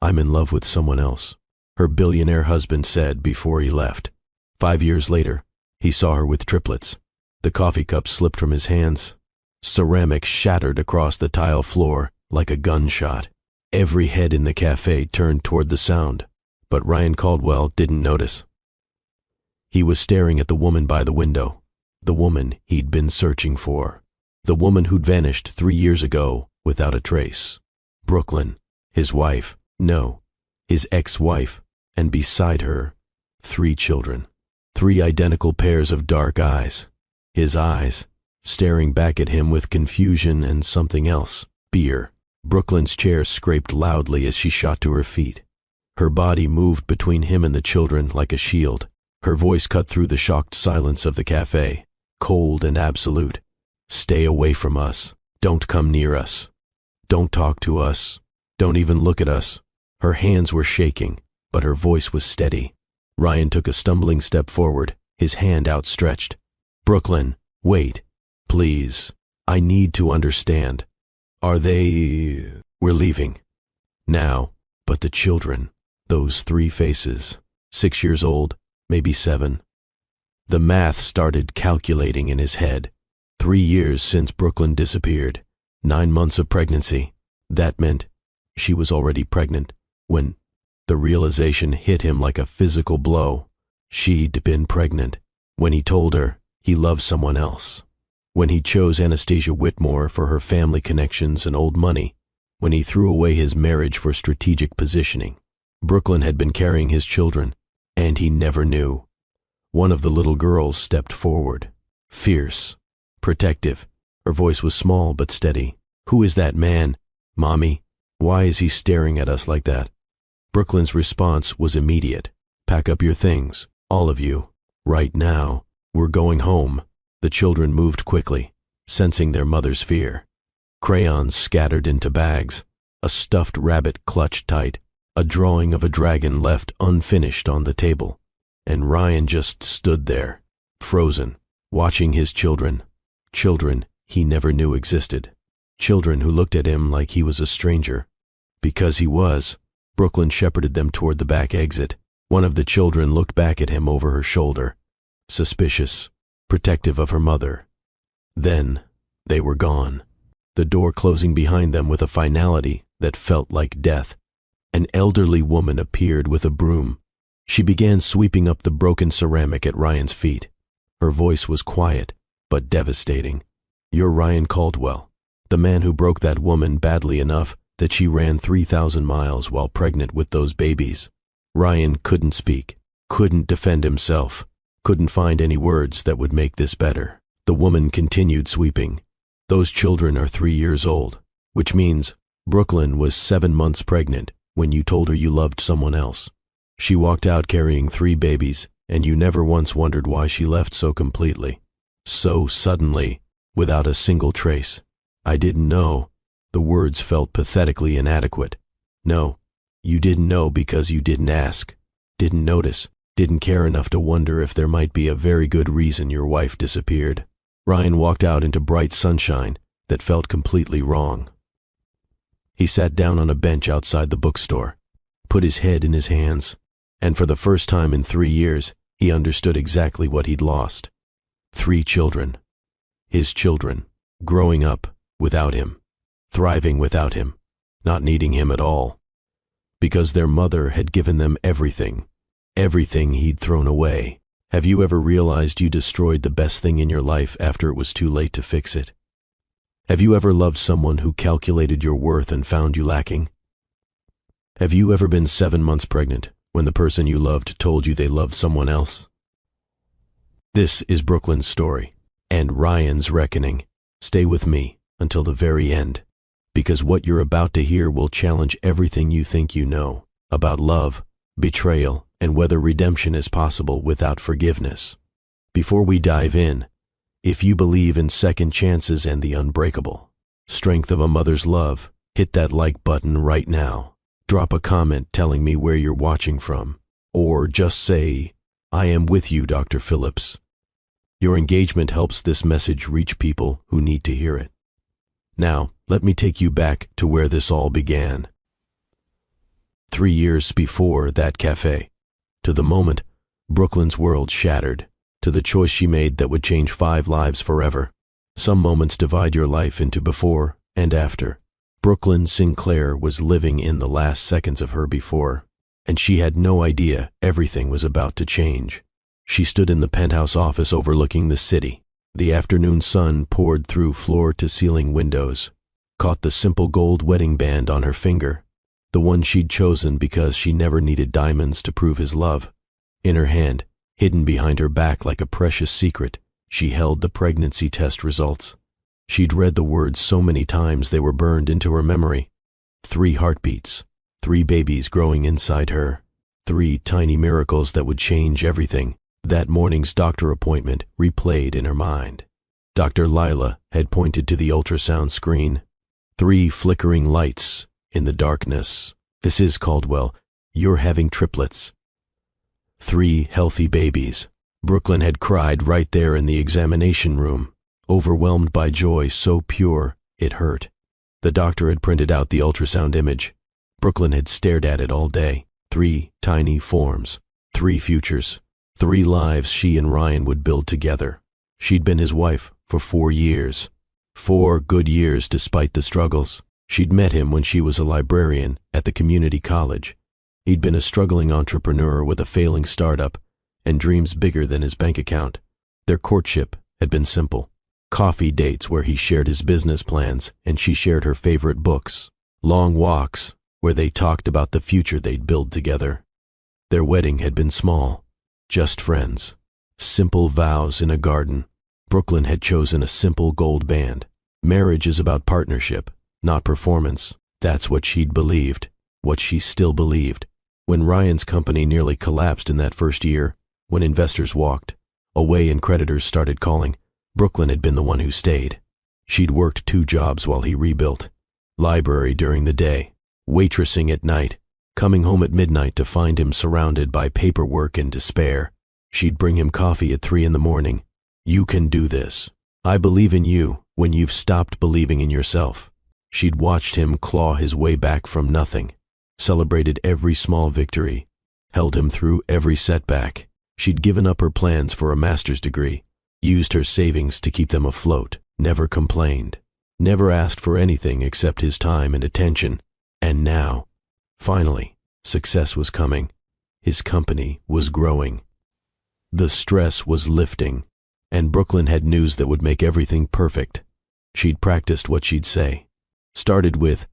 "I'm in love with someone else," her billionaire husband said before he left. 5 years later, he saw her with triplets. The coffee cup slipped from his hands. Ceramic shattered across the tile floor like a gunshot. Every head in the cafe turned toward the sound, but Ryan Caldwell didn't notice. He was staring at the woman by the window, the woman he'd been searching for, the woman who'd vanished 3 years ago without a trace. Brooklyn, his wife, no, his ex-wife, and beside her, 3 children. 3 identical pairs of dark eyes. His eyes, staring back at him with confusion and something else, fear. Brooklyn's chair scraped loudly as she shot to her feet. Her body moved between him and the children like a shield. Her voice cut through the shocked silence of the cafe, cold and absolute. "Stay away from us. Don't come near us. Don't talk to us. Don't even look at us." Her hands were shaking, but her voice was steady. Ryan took a stumbling step forward, his hand outstretched. "Brooklyn, wait. Please. I need to understand. Are they... We're leaving. Now. But the children. Those 3 faces. 6 years old, maybe 7. The math started calculating in his head. 3 years since Brooklyn disappeared. 9 months of pregnancy. That meant she was already pregnant when the realization hit him like a physical blow. She'd been pregnant when he told her he loved someone else. When he chose Anastasia Whitmore for her family connections and old money. When he threw away his marriage for strategic positioning. Brooklyn had been carrying his children, and he never knew. One of the little girls stepped forward. Fierce. Protective. Her voice was small but steady. "Who is that man? Mommy, why is he staring at us like that?" Brooklyn's response was immediate. "Pack up your things, all of you. Right now. We're going home." The children moved quickly, sensing their mother's fear. Crayons scattered into bags, a stuffed rabbit clutched tight, a drawing of a dragon left unfinished on the table. And Ryan just stood there, frozen, watching his children. Children he never knew existed. Children who looked at him like he was a stranger. Because he was. Brooklyn shepherded them toward the back exit. One of the children looked back at him over her shoulder, suspicious, protective of her mother. Then they were gone, the door closing behind them with a finality that felt like death. An elderly woman appeared with a broom. She began sweeping up the broken ceramic at Ryan's feet. Her voice was quiet, but devastating. "You're Ryan Caldwell, the man who broke that woman badly enough that she ran 3,000 miles while pregnant with those babies." Ryan couldn't speak, couldn't defend himself, couldn't find any words that would make this better. The woman continued sweeping. "Those children are 3 years old, which means Brooklyn was 7 months pregnant when you told her you loved someone else. She walked out carrying 3 babies, and you never once wondered why she left so completely. So suddenly, without a single trace. I didn't know." The words felt pathetically inadequate. "No, you didn't know because you didn't ask, didn't notice, didn't care enough to wonder if there might be a very good reason your wife disappeared." Ryan walked out into bright sunshine that felt completely wrong. He sat down on a bench outside the bookstore, put his head in his hands, and for the first time in 3 years, he understood exactly what he'd lost. 3 children. His children, growing up without him, thriving without him, not needing him at all. Because their mother had given them everything, everything he'd thrown away. Have you ever realized you destroyed the best thing in your life after it was too late to fix it? Have you ever loved someone who calculated your worth and found you lacking? Have you ever been 7 months pregnant when the person you loved told you they loved someone else? This is Brooklyn's story, and Ryan's reckoning. Stay with me until the very end, because what you're about to hear will challenge everything you think you know about love, betrayal, and whether redemption is possible without forgiveness. Before we dive in, if you believe in second chances and the unbreakable strength of a mother's love, hit that like button right now. Drop a comment telling me where you're watching from, or just say, "I am with you, Dr. Phillips." Your engagement helps this message reach people who need to hear it. Now, let me take you back to where this all began. 3 years before that cafe. To the moment, Brooklyn's world shattered. To the choice she made that would change 5 lives forever. Some moments divide your life into before and after. Brooklyn Sinclair was living in the last seconds of her before, and she had no idea everything was about to change. She stood in the penthouse office overlooking the city. The afternoon sun poured through floor-to-ceiling windows, caught the simple gold wedding band on her finger, the one she'd chosen because she never needed diamonds to prove his love. In her hand, hidden behind her back like a precious secret, she held the pregnancy test results. She'd read the words so many times they were burned into her memory. 3 heartbeats, 3 babies growing inside her, 3 tiny miracles that would change everything. That morning's doctor appointment replayed in her mind. Dr. Lila had pointed to the ultrasound screen. 3 flickering lights in the darkness. "Mrs. Caldwell, you're having triplets." 3 healthy babies. Brooklyn had cried right there in the examination room, overwhelmed by joy so pure it hurt. The doctor had printed out the ultrasound image. Brooklyn had stared at it all day. 3 tiny forms, 3 futures, 3 lives she and Ryan would build together. She'd been his wife for 4 years. 4 good years despite the struggles. She'd met him when she was a librarian at the community college. He'd been a struggling entrepreneur with a failing startup and dreams bigger than his bank account. Their courtship had been simple. Coffee dates where he shared his business plans and she shared her favorite books. Long walks where they talked about the future they'd build together. Their wedding had been small, just friends. Simple vows in a garden. Brooklyn had chosen a simple gold band. Marriage is about partnership, not performance. That's what she'd believed, what she still believed. When Ryan's company nearly collapsed in that first year, when investors walked away and creditors started calling, Brooklyn had been the one who stayed. She'd worked 2 jobs while he rebuilt. Library during the day, waitressing at night, coming home at midnight to find him surrounded by paperwork and despair. She'd bring him coffee at 3 in the morning. "You can do this. I believe in you when you've stopped believing in yourself." She'd watched him claw his way back from nothing, celebrated every small victory, held him through every setback. She'd given up her plans for a master's degree, used her savings to keep them afloat, never complained, never asked for anything except his time and attention. And now, finally, success was coming. His company was growing. The stress was lifting, and Brooklyn had news that would make everything perfect. She'd practiced what she'd say. Started with,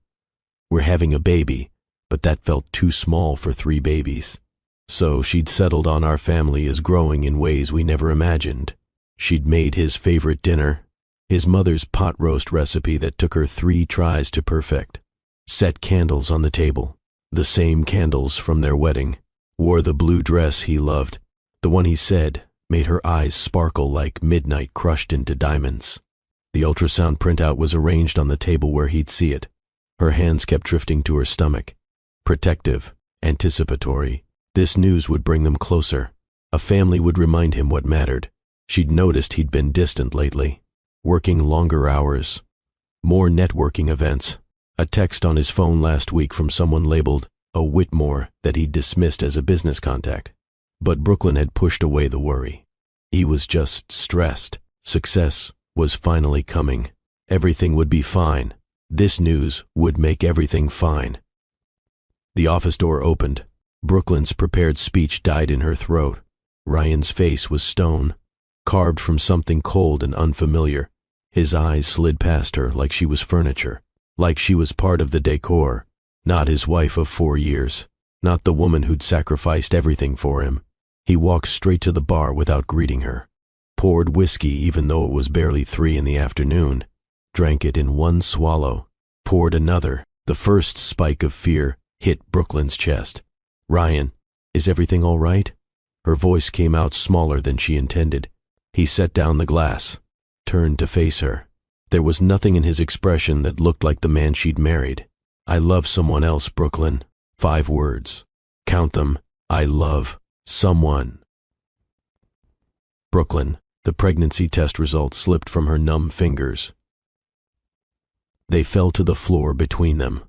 "We're having a baby," but that felt too small for 3 babies. So she'd settled on, "Our family is growing in ways we never imagined." She'd made his favorite dinner, his mother's pot roast recipe that took her 3 tries to perfect. Set candles on the table, the same candles from their wedding. Wore the blue dress he loved, the one he said made her eyes sparkle like midnight crushed into diamonds. The ultrasound printout was arranged on the table where he'd see it. Her hands kept drifting to her stomach. Protective, anticipatory. This news would bring them closer. A family would remind him what mattered. She'd noticed he'd been distant lately, working longer hours, more networking events. A text on his phone last week from someone labeled a Whitmore that he'd dismissed as a business contact. But Brooklyn had pushed away the worry. He was just stressed. Success was finally coming. Everything would be fine. This news would make everything fine. The office door opened. Brooklyn's prepared speech died in her throat. Ryan's face was stone, carved from something cold and unfamiliar. His eyes slid past her like she was furniture, like she was part of the decor, not his wife of 4 years, not the woman who'd sacrificed everything for him. He walked straight to the bar without greeting her, poured whiskey even though it was barely 3 in the afternoon, drank it in one swallow, poured another. The first spike of fear hit Brooklyn's chest. "Ryan, is everything all right?" Her voice came out smaller than she intended. He set down the glass, turned to face her. There was nothing in his expression that looked like the man she'd married. "I love someone else, Brooklyn." 5 words. Count them. I love someone. Brooklyn, the pregnancy test results slipped from her numb fingers. They fell to the floor between them.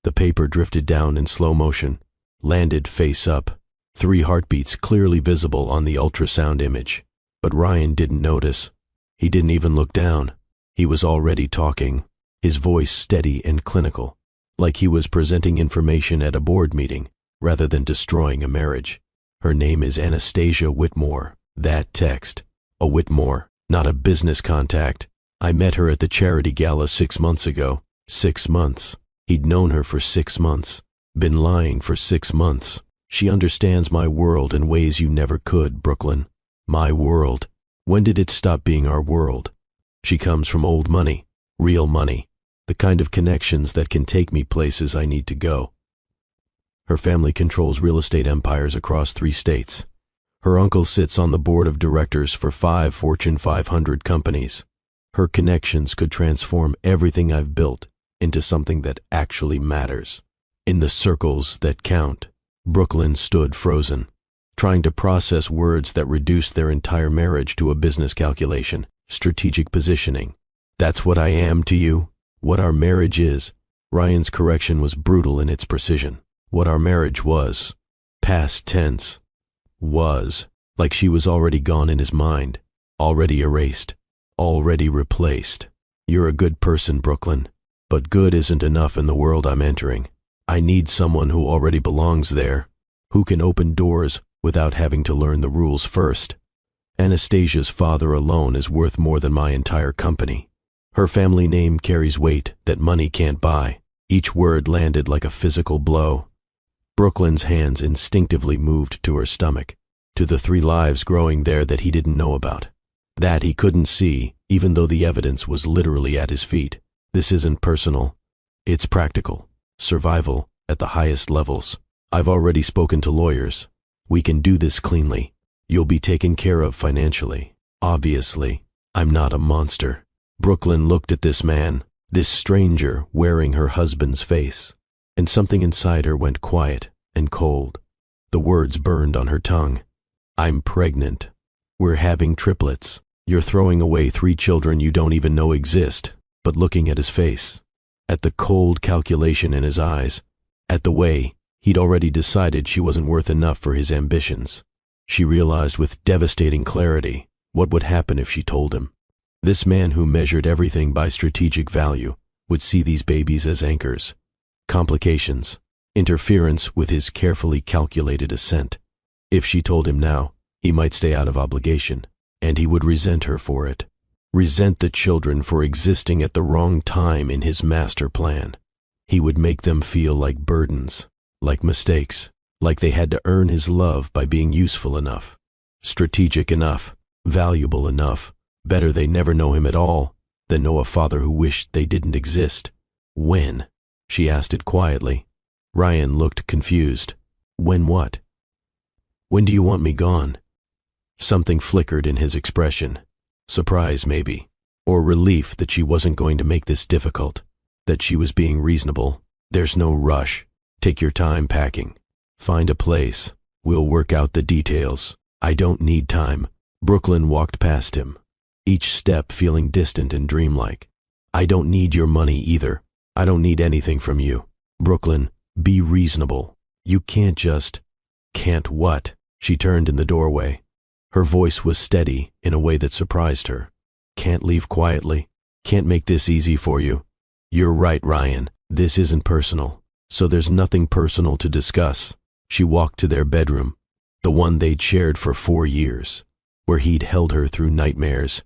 The paper drifted down in slow motion, landed face up, 3 heartbeats clearly visible on the ultrasound image. But Ryan didn't notice. He didn't even look down. He was already talking, his voice steady and clinical, like he was presenting information at a board meeting rather than destroying a marriage. Her name is Anastasia Whitmore. That text. A Whitmore, not a business contact. I met her at the charity gala 6 months ago. 6 months. He'd known her for 6 months. Been lying for 6 months. She understands my world in ways you never could, Brooklyn. My world. When did it stop being our world? She comes from old money, real money, the kind of connections that can take me places I need to go. Her family controls real estate empires across 3 states. Her uncle sits on the board of directors for 5 Fortune 500 companies. Her connections could transform everything I've built into something that actually matters. In the circles that count, Brooklyn stood frozen, trying to process words that reduced their entire marriage to a business calculation, strategic positioning. That's what I am to you? What our marriage is? Ryan's correction was brutal in its precision. What our marriage was. Past tense. Was. Like she was already gone in his mind. Already erased. Already replaced. You're a good person, Brooklyn. But good isn't enough in the world I'm entering. I need someone who already belongs there, who can open doors without having to learn the rules first. Anastasia's father alone is worth more than my entire company. Her family name carries weight that money can't buy. Each word landed like a physical blow. Brooklyn's hands instinctively moved to her stomach, to the 3 lives growing there that he didn't know about. That he couldn't see, even though the evidence was literally at his feet. This isn't personal. It's practical. Survival at the highest levels. I've already spoken to lawyers. We can do this cleanly. You'll be taken care of financially. Obviously, I'm not a monster. Brooklyn looked at this man, this stranger wearing her husband's face, and something inside her went quiet and cold. The words burned on her tongue. I'm pregnant. We're having triplets. You're throwing away 3 children you don't even know exist. But looking at his face, at the cold calculation in his eyes, at the way he'd already decided she wasn't worth enough for his ambitions, she realized with devastating clarity what would happen if she told him. This man who measured everything by strategic value would see these babies as anchors, complications, interference with his carefully calculated ascent. If she told him now, he might stay out of obligation, and he would resent her for it. Resent the children for existing at the wrong time in his master plan. He would make them feel like burdens, like mistakes, like they had to earn his love by being useful enough, strategic enough, valuable enough. Better they never know him at all than know a father who wished they didn't exist. When? She asked it quietly. Ryan looked confused. When what? When do you want me gone? Something flickered in his expression. Surprise, maybe, or relief that she wasn't going to make this difficult, that she was being reasonable. There's no rush. Take your time packing. Find a place. We'll work out the details. I don't need time. Brooklyn walked past him, each step feeling distant and dreamlike. I don't need your money either. I don't need anything from you. Brooklyn, be reasonable. You can't just... Can't what? She turned in the doorway. Her voice was steady in a way that surprised her. Can't leave quietly. Can't make this easy for you. You're right, Ryan. This isn't personal. So there's nothing personal to discuss. She walked to their bedroom, the one they'd shared for 4 years, where he'd held her through nightmares,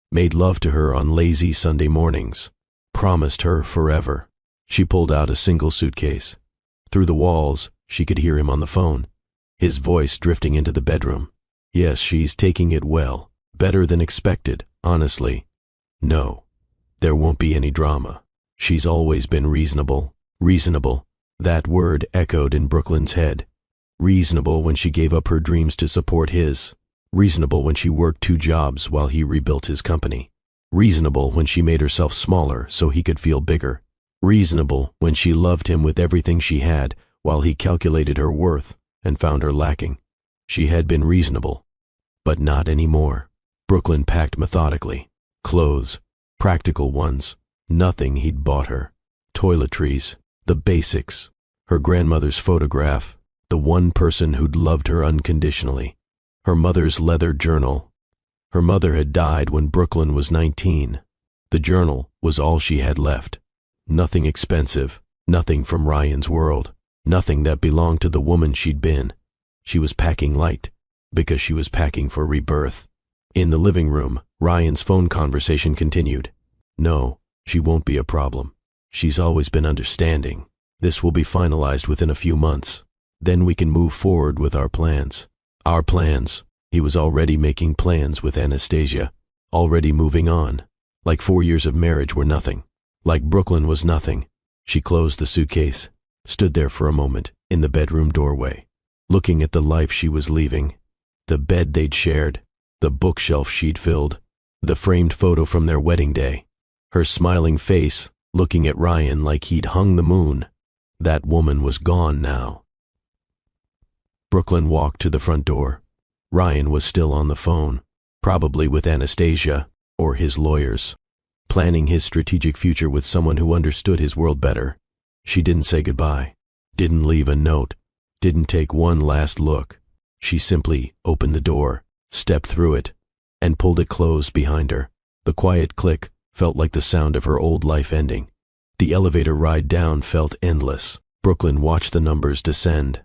made love to her on lazy Sunday mornings, promised her forever. She pulled out a single suitcase. Through the walls, she could hear him on the phone, his voice drifting into the bedroom. Yes, she's taking it well. Better than expected, honestly. No, there won't be any drama. She's always been reasonable. Reasonable. That word echoed in Brooklyn's head. Reasonable when she gave up her dreams to support his. Reasonable when she worked 2 jobs while he rebuilt his company. Reasonable when she made herself smaller so he could feel bigger. Reasonable when she loved him with everything she had while he calculated her worth and found her lacking. She had been reasonable, but not anymore. Brooklyn packed methodically. Clothes, practical ones, nothing he'd bought her. Toiletries, The basics. Her grandmother's photograph, the one person who'd loved her unconditionally. Her mother's leather journal. Her mother had died when Brooklyn was 19. The journal was all she had left. Nothing expensive, nothing from Ryan's world, nothing that belonged to the woman she'd been. She was packing light, because she was packing for rebirth. In the living room, Ryan's phone conversation continued. No, she won't be a problem. She's always been understanding. This will be finalized within a few months. Then we can move forward with our plans. Our plans. He was already making plans with Anastasia, already moving on. Like 4 years of marriage were nothing. Like Brooklyn was nothing. She closed the suitcase, stood there for a moment in the bedroom doorway, looking at the life she was leaving, the bed they'd shared, the bookshelf she'd filled, the framed photo from their wedding day, her smiling face looking at Ryan like he'd hung the moon. That woman was gone now. Brooklyn walked to the front door. Ryan was still on the phone, probably with Anastasia or his lawyers, planning his strategic future with someone who understood his world better. She didn't say goodbye, didn't leave a note, didn't take one last look. She simply opened the door, stepped through it, and pulled it closed behind her. The quiet click felt like the sound of her old life ending. The elevator ride down felt endless. Brooklyn watched the numbers descend.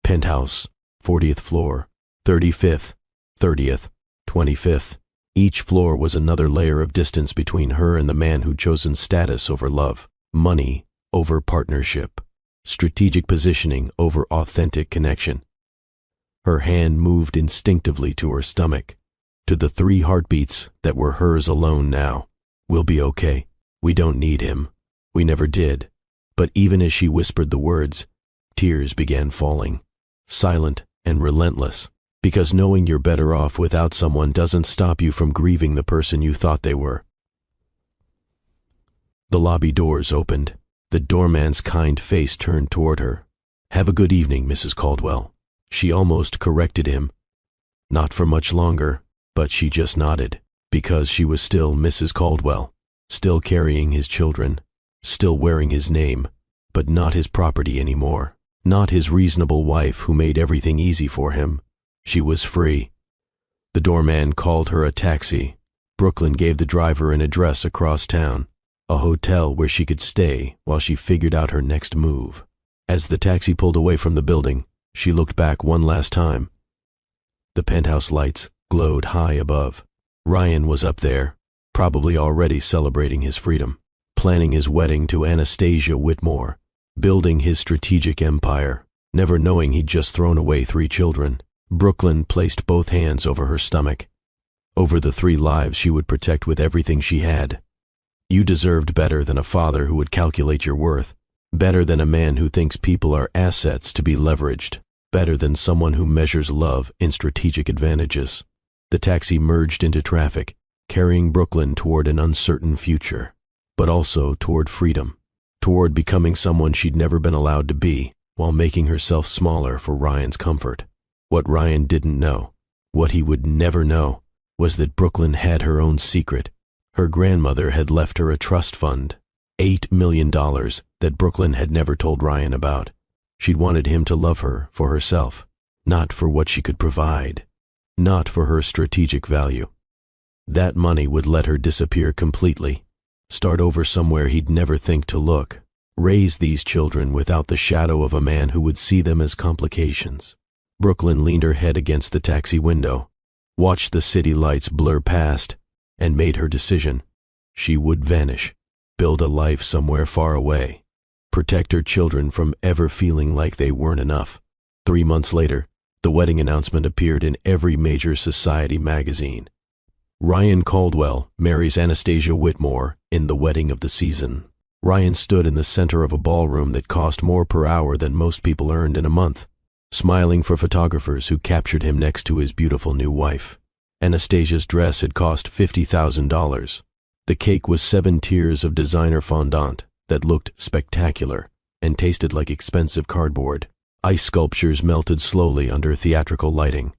Penthouse, 40th floor, 35th, 30th, 25th. Each floor was another layer of distance between her and the man who'd chosen status over love, money over partnership, strategic positioning over authentic connection. Her hand moved instinctively to her stomach, to the 3 heartbeats that were hers alone now. We'll be okay. We don't need him. We never did. But even as she whispered the words, tears began falling, silent and relentless, because knowing you're better off without someone doesn't stop you from grieving the person you thought they were. The lobby doors opened. The doorman's kind face turned toward her. Have a good evening, Mrs. Caldwell. She almost corrected him. Not for much longer, but she just nodded, because she was still Mrs. Caldwell, still carrying his children, still wearing his name, but not his property anymore, not his reasonable wife who made everything easy for him. She was free. The doorman called her a taxi. Brooklyn gave the driver an address across town, a hotel where she could stay while she figured out her next move. As the taxi pulled away from the building, she looked back one last time. The penthouse lights glowed high above. Ryan was up there, probably already celebrating his freedom, planning his wedding to Anastasia Whitmore, building his strategic empire, never knowing he'd just thrown away 3 children. Brooklyn placed both hands over her stomach, over the 3 lives she would protect with everything she had. You deserved better than a father who would calculate your worth, better than a man who thinks people are assets to be leveraged, better than someone who measures love in strategic advantages. The taxi merged into traffic, carrying Brooklyn toward an uncertain future, but also toward freedom, toward becoming someone she'd never been allowed to be, while making herself smaller for Ryan's comfort. What Ryan didn't know, what he would never know, was that Brooklyn had her own secret. Her grandmother had left her a trust fund, $8 million that Brooklyn had never told Ryan about. She'd wanted him to love her for herself, not for what she could provide, not for her strategic value. That money would let her disappear completely, start over somewhere he'd never think to look, raise these children without the shadow of a man who would see them as complications. Brooklyn leaned her head against the taxi window, watched the city lights blur past, and made her decision. She would vanish, build a life somewhere far away, protect her children from ever feeling like they weren't enough. 3 months later, the wedding announcement appeared in every major society magazine. Ryan Caldwell marries Anastasia Whitmore in the wedding of the season. Ryan stood in the center of a ballroom that cost more per hour than most people earned in a month, smiling for photographers who captured him next to his beautiful new wife. Anastasia's dress had cost $50,000. The cake was 7 tiers of designer fondant that looked spectacular and tasted like expensive cardboard. Ice sculptures melted slowly under theatrical lighting.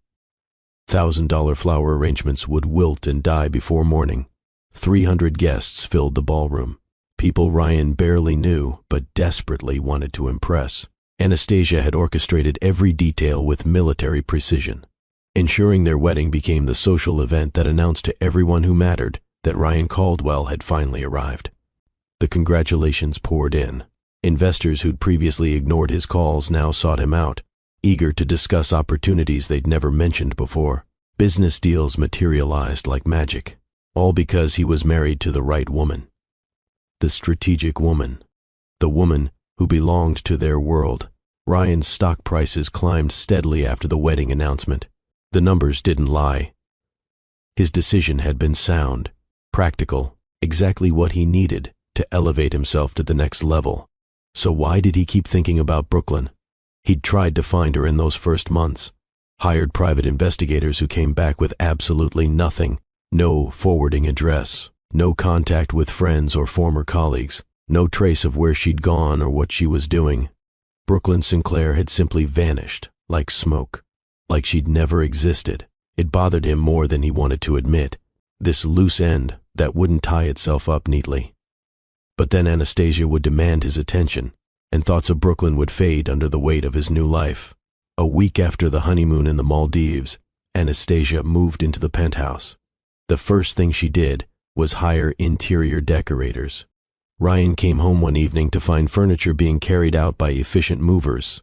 $1,000 flower arrangements would wilt and die before morning. 300 guests filled the ballroom. people Ryan barely knew but desperately wanted to impress. Anastasia had orchestrated every detail with military precision, ensuring their wedding became the social event that announced to everyone who mattered that Ryan Caldwell had finally arrived. The congratulations poured in. Investors who'd previously ignored his calls now sought him out, eager to discuss opportunities they'd never mentioned before. Business deals materialized like magic, all because he was married to the right woman. The strategic woman. The woman who belonged to their world. Ryan's stock prices climbed steadily after the wedding announcement. The numbers didn't lie. His decision had been sound, practical, exactly what he needed to elevate himself to the next level. So why did he keep thinking about Brooklyn? He'd tried to find her in those first months, hired private investigators who came back with absolutely nothing. No forwarding address, no contact with friends or former colleagues, no trace of where she'd gone or what she was doing. Brooklyn Sinclair had simply vanished, like smoke, like she'd never existed. It bothered him more than he wanted to admit, this loose end that wouldn't tie itself up neatly. But then Anastasia would demand his attention, and thoughts of Brooklyn would fade under the weight of his new life. A week after the honeymoon in the Maldives, Anastasia moved into the penthouse. The first thing she did was hire interior decorators. Ryan came home one evening to find furniture being carried out by efficient movers,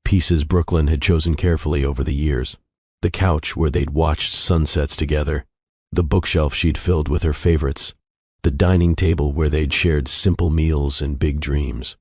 pieces Brooklyn had chosen carefully over the years. The couch where they'd watched sunsets together, the bookshelf she'd filled with her favorites, the dining table where they'd shared simple meals and big dreams.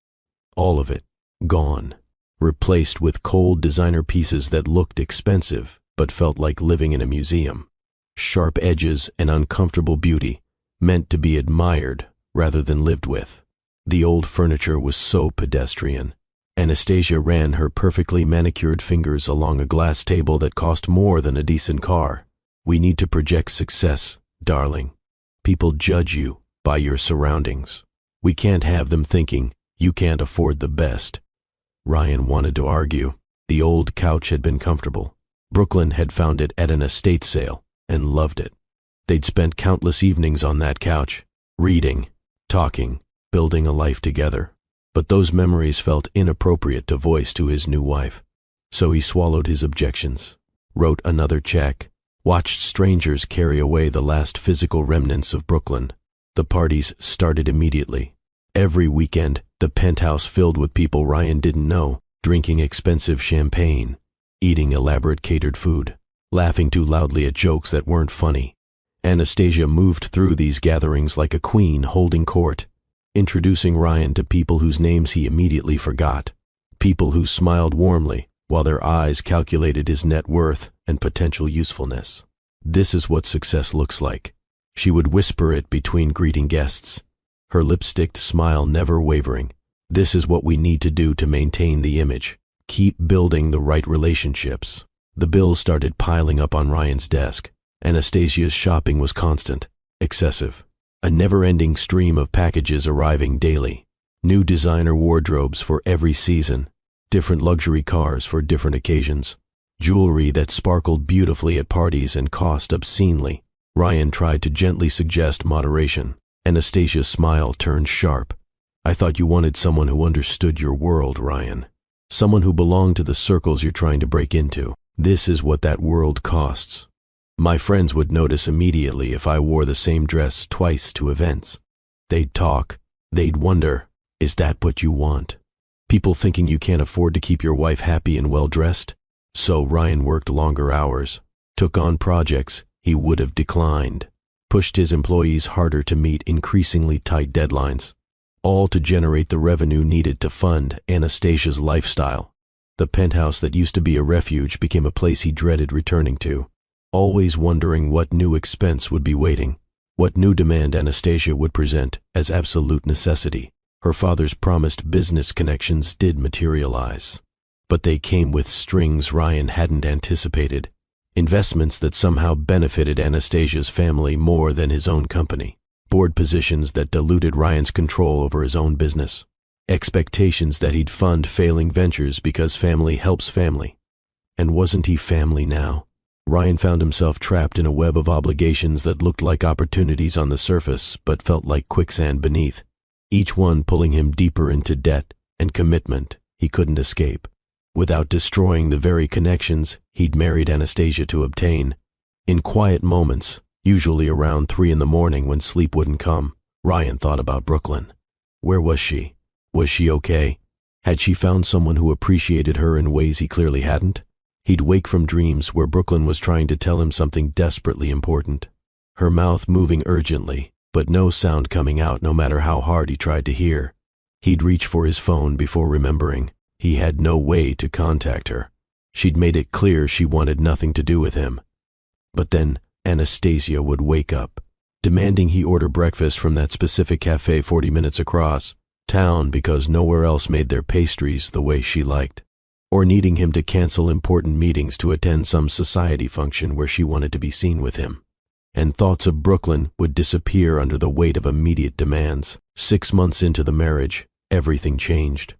All of it gone, replaced with cold designer pieces that looked expensive but felt like living in a museum. Sharp edges and uncomfortable beauty, meant to be admired rather than lived with. The old furniture was so pedestrian. Anastasia ran her perfectly manicured fingers along a glass table that cost more than a decent car. We need to project success, darling. People judge you by your surroundings. We can't have them thinking you can't afford the best. Ryan wanted to argue. The old couch had been comfortable. Brooklyn had found it at an estate sale and loved it. They'd spent countless evenings on that couch, reading, talking, building a life together. But those memories felt inappropriate to voice to his new wife. So he swallowed his objections, wrote another check, watched strangers carry away the last physical remnants of Brooklyn. The parties started immediately. Every weekend, the penthouse filled with people Ryan didn't know, drinking expensive champagne, eating elaborate catered food, laughing too loudly at jokes that weren't funny. Anastasia moved through these gatherings like a queen holding court, introducing Ryan to people whose names he immediately forgot, people who smiled warmly while their eyes calculated his net worth and potential usefulness. This is what success looks like. She would whisper it between greeting guests, her lipsticked smile never wavering. This is what we need to do to maintain the image. Keep building the right relationships. The bills started piling up on Ryan's desk. Anastasia's shopping was constant, excessive. A never-ending stream of packages arriving daily. New designer wardrobes for every season. Different luxury cars for different occasions. Jewelry that sparkled beautifully at parties and cost obscenely. Ryan tried to gently suggest moderation. Anastasia's smile turned sharp. I thought you wanted someone who understood your world, Ryan. Someone who belonged to the circles you're trying to break into. This is what that world costs. My friends would notice immediately if I wore the same dress twice to events. They'd talk. They'd wonder, is that what you want? People thinking you can't afford to keep your wife happy and well-dressed? So Ryan worked longer hours, took on projects he would have declined, pushed his employees harder to meet increasingly tight deadlines, all to generate the revenue needed to fund Anastasia's lifestyle. The penthouse that used to be a refuge became a place he dreaded returning to, always wondering what new expense would be waiting, what new demand Anastasia would present as absolute necessity. Her father's promised business connections did materialize, but they came with strings Ryan hadn't anticipated, investments that somehow benefited Anastasia's family more than his own company, board positions that diluted Ryan's control over his own business, expectations that he'd fund failing ventures because family helps family. And wasn't he family now? Ryan found himself trapped in a web of obligations that looked like opportunities on the surface but felt like quicksand beneath. each one pulling him deeper into debt and commitment he couldn't escape, without destroying the very connections he'd married Anastasia to obtain. In quiet moments, usually around 3 in the morning when sleep wouldn't come, Ryan thought about Brooklyn. Where was she? Was she okay? Had she found someone who appreciated her in ways he clearly hadn't? He'd wake from dreams where Brooklyn was trying to tell him something desperately important. Her mouth moving urgently, but no sound coming out no matter how hard he tried to hear. He'd reach for his phone before remembering he had no way to contact her. She'd made it clear she wanted nothing to do with him. But then Anastasia would wake up, demanding he order breakfast from that specific cafe 40 minutes across town because nowhere else made their pastries the way she liked, or needing him to cancel important meetings to attend some society function where she wanted to be seen with him. And thoughts of Brooklyn would disappear under the weight of immediate demands. 6 months into the marriage, everything changed.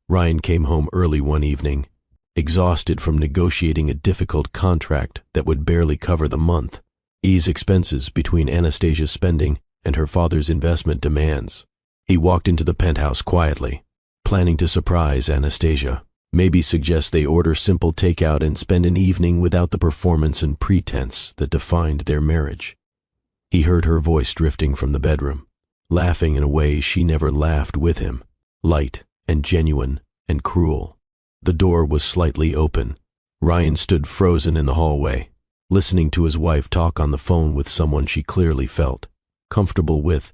Ryan came home early one evening, exhausted from negotiating a difficult contract that would barely cover the month, ease expenses between Anastasia's spending and her father's investment demands. He walked into the penthouse quietly, planning to surprise Anastasia, maybe suggest they order simple takeout and spend an evening without the performance and pretense that defined their marriage. He heard her voice drifting from the bedroom, laughing in a way she never laughed with him, light and genuine and cruel. The door was slightly open. Ryan stood frozen in the hallway, listening to his wife talk on the phone with someone she clearly felt comfortable with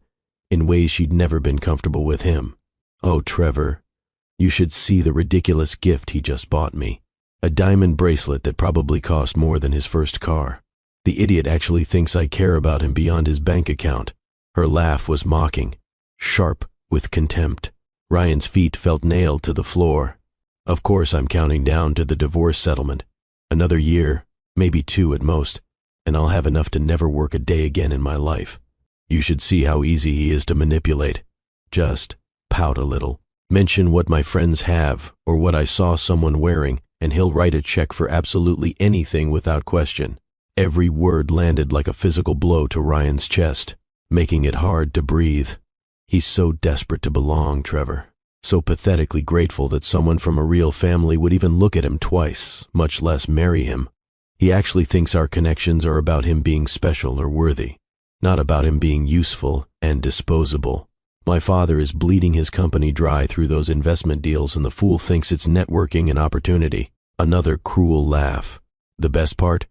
in ways she'd never been comfortable with him. "Oh, Trevor, you should see the ridiculous gift he just bought me. A diamond bracelet that probably cost more than his first car. The idiot actually thinks I care about him beyond his bank account." Her laugh was mocking, sharp with contempt. Ryan's feet felt nailed to the floor. "Of course I'm counting down to the divorce settlement. Another year, maybe 2 at most, and I'll have enough to never work a day again in my life. You should see how easy he is to manipulate. Just pout a little, mention what my friends have or what I saw someone wearing, and he'll write a check for absolutely anything without question." Every word landed like a physical blow to Ryan's chest, making it hard to breathe. He's so desperate to belong, Trevor. So pathetically grateful that someone from a real family would even look at him twice, much less marry him. He actually thinks our connections are about him being special or worthy, not about him being useful and disposable. My father is bleeding his company dry through those investment deals, and the fool thinks it's networking and opportunity. Another cruel laugh. The best part?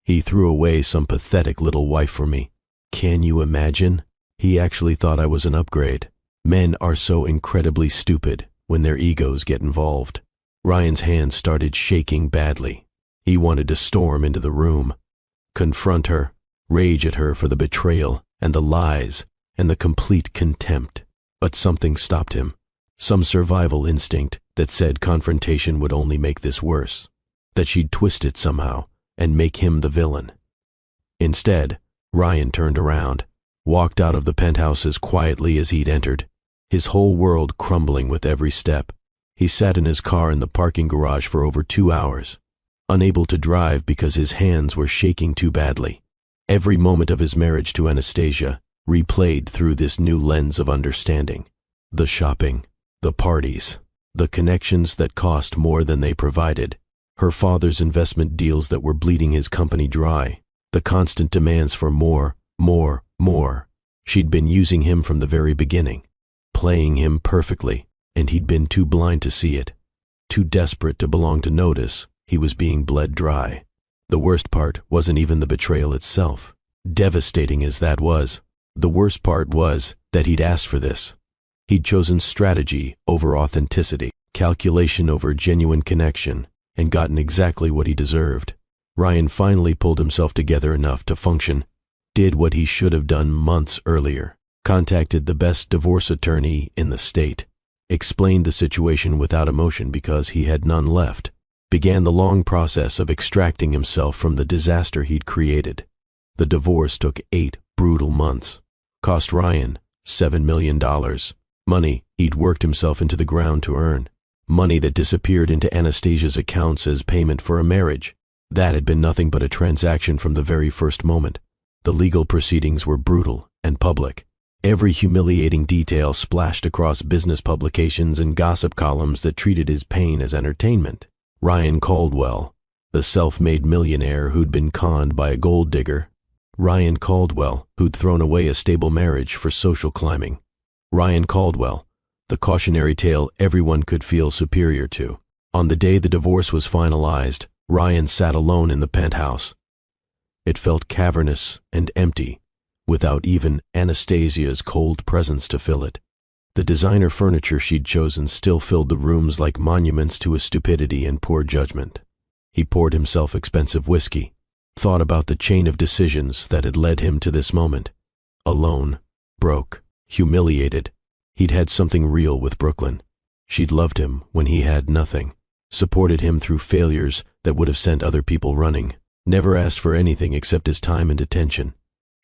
He threw away some pathetic little wife for me. Can you imagine? He actually thought I was an upgrade. Men are so incredibly stupid when their egos get involved. Ryan's hands started shaking badly. He wanted to storm into the room, confront her, rage at her for the betrayal and the lies and the complete contempt. But something stopped him. Some survival instinct that said confrontation would only make this worse, that she'd twist it somehow and make him the villain. Instead, Ryan turned around, walked out of the penthouse as quietly as he'd entered, his whole world crumbling with every step. He sat in his car in the parking garage for over 2 hours, unable to drive because his hands were shaking too badly. Every moment of his marriage to Anastasia replayed through this new lens of understanding. The shopping, the parties, the connections that cost more than they provided, her father's investment deals that were bleeding his company dry, the constant demands for more. She'd been using him from the very beginning, playing him perfectly, and he'd been too blind to see it, too desperate to belong to notice he was being bled dry. The worst part wasn't even the betrayal itself. Devastating as that was, the worst part was that he'd asked for this. He'd chosen strategy over authenticity, calculation over genuine connection, and gotten exactly what he deserved. Ryan finally pulled himself together enough to function, did what he should have done months earlier, contacted the best divorce attorney in the state, explained the situation without emotion because he had none left, began the long process of extracting himself from the disaster he'd created. The divorce took 8 brutal months, cost Ryan $7 million, money he'd worked himself into the ground to earn, money that disappeared into Anastasia's accounts as payment for a marriage. That had been nothing but a transaction from the very first moment. The legal proceedings were brutal and public. Every humiliating detail splashed across business publications and gossip columns that treated his pain as entertainment. Ryan Caldwell, the self-made millionaire who'd been conned by a gold digger. Ryan Caldwell, who'd thrown away a stable marriage for social climbing. Ryan Caldwell, the cautionary tale everyone could feel superior to. On the day the divorce was finalized, Ryan sat alone in the penthouse. It felt cavernous and empty, without even Anastasia's cold presence to fill it. The designer furniture she'd chosen still filled the rooms like monuments to his stupidity and poor judgment. He poured himself expensive whiskey, thought about the chain of decisions that had led him to this moment. Alone, broke, humiliated, he'd had something real with Brooklyn. She'd loved him when he had nothing, supported him through failures that would have sent other people running, never asked for anything except his time and attention.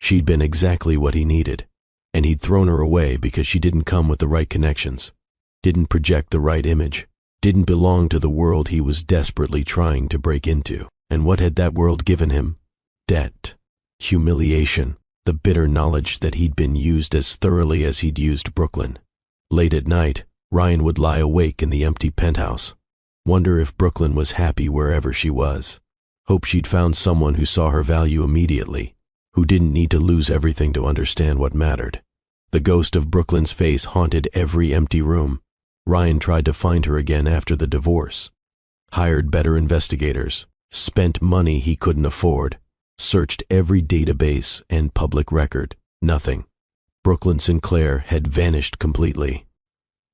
She'd been exactly what he needed, and he'd thrown her away because she didn't come with the right connections, didn't project the right image, didn't belong to the world he was desperately trying to break into. And what had that world given him? Debt, humiliation, the bitter knowledge that he'd been used as thoroughly as he'd used Brooklyn. Late at night, Ryan would lie awake in the empty penthouse, wonder if Brooklyn was happy wherever she was, hope she'd found someone who saw her value immediately, who didn't need to lose everything to understand what mattered. The ghost of Brooklyn's face haunted every empty room. Ryan tried to find her again after the divorce, hired better investigators, spent money he couldn't afford, searched every database and public record. Nothing. Brooklyn Sinclair had vanished completely,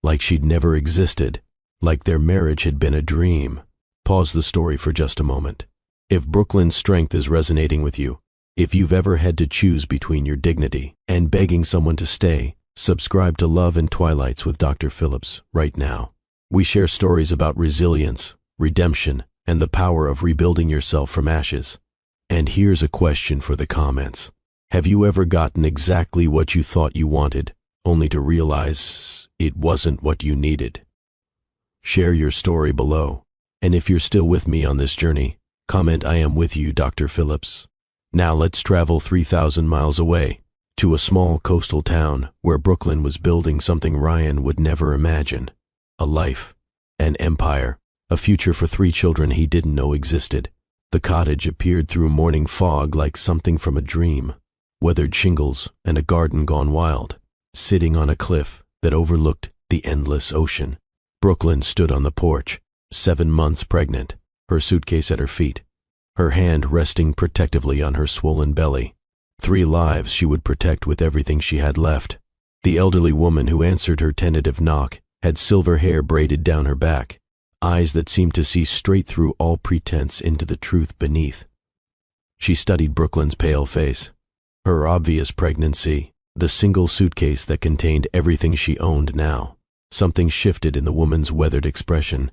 like she'd never existed, like their marriage had been a dream. Pause the story for just a moment. If Brooklyn's strength is resonating with you, if you've ever had to choose between your dignity and begging someone to stay, subscribe to Love and Twilights with Dr. Phillips right now. We share stories about resilience, redemption, and the power of rebuilding yourself from ashes. And here's a question for the comments. Have you ever gotten exactly what you thought you wanted, only to realize it wasn't what you needed? Share your story below. And if you're still with me on this journey, comment "I am with you, Dr. Phillips." Now let's travel 3,000 miles away, to a small coastal town where Brooklyn was building something Ryan would never imagine. A life, an empire, a future for 3 children he didn't know existed. The cottage appeared through morning fog like something from a dream. Weathered shingles and a garden gone wild, sitting on a cliff that overlooked the endless ocean. Brooklyn stood on the porch, 7 months pregnant, her suitcase at her feet, her hand resting protectively on her swollen belly. 3 lives she would protect with everything she had left. The elderly woman who answered her tentative knock had silver hair braided down her back, eyes that seemed to see straight through all pretense into the truth beneath. She studied Brooklyn's pale face, her obvious pregnancy, the single suitcase that contained everything she owned now. Something shifted in the woman's weathered expression.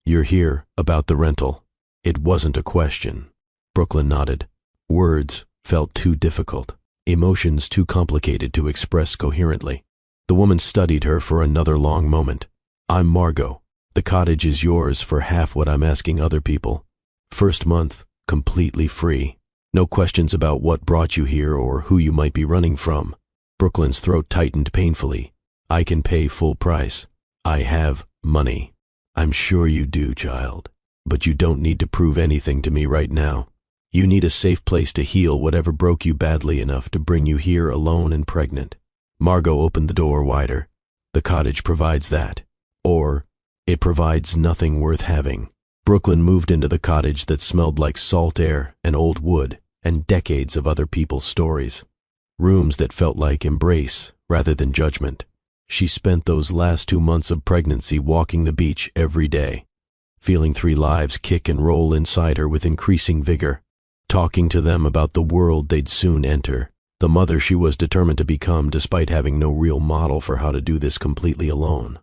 "You're here about the rental." It wasn't a question. Brooklyn nodded. Words felt too difficult, emotions too complicated to express coherently. The woman studied her for another long moment. "I'm Margot. The cottage is yours for half what I'm asking other people. First month, completely free. No questions about what brought you here or who you might be running from." Brooklyn's throat tightened painfully. "I can pay full price. I have money." "I'm sure you do, child. But you don't need to prove anything to me right now. You need a safe place to heal whatever broke you badly enough to bring you here alone and pregnant." Margot opened the door wider. "The cottage provides that. Or it provides nothing worth having." Brooklyn moved into the cottage that smelled like salt air and old wood and decades of other people's stories. Rooms that felt like embrace rather than judgment. She spent those last 2 months of pregnancy walking the beach every day, feeling 3 lives kick and roll inside her with increasing vigor, talking to them about the world they'd soon enter, the mother she was determined to become despite having no real model for how to do this completely alone.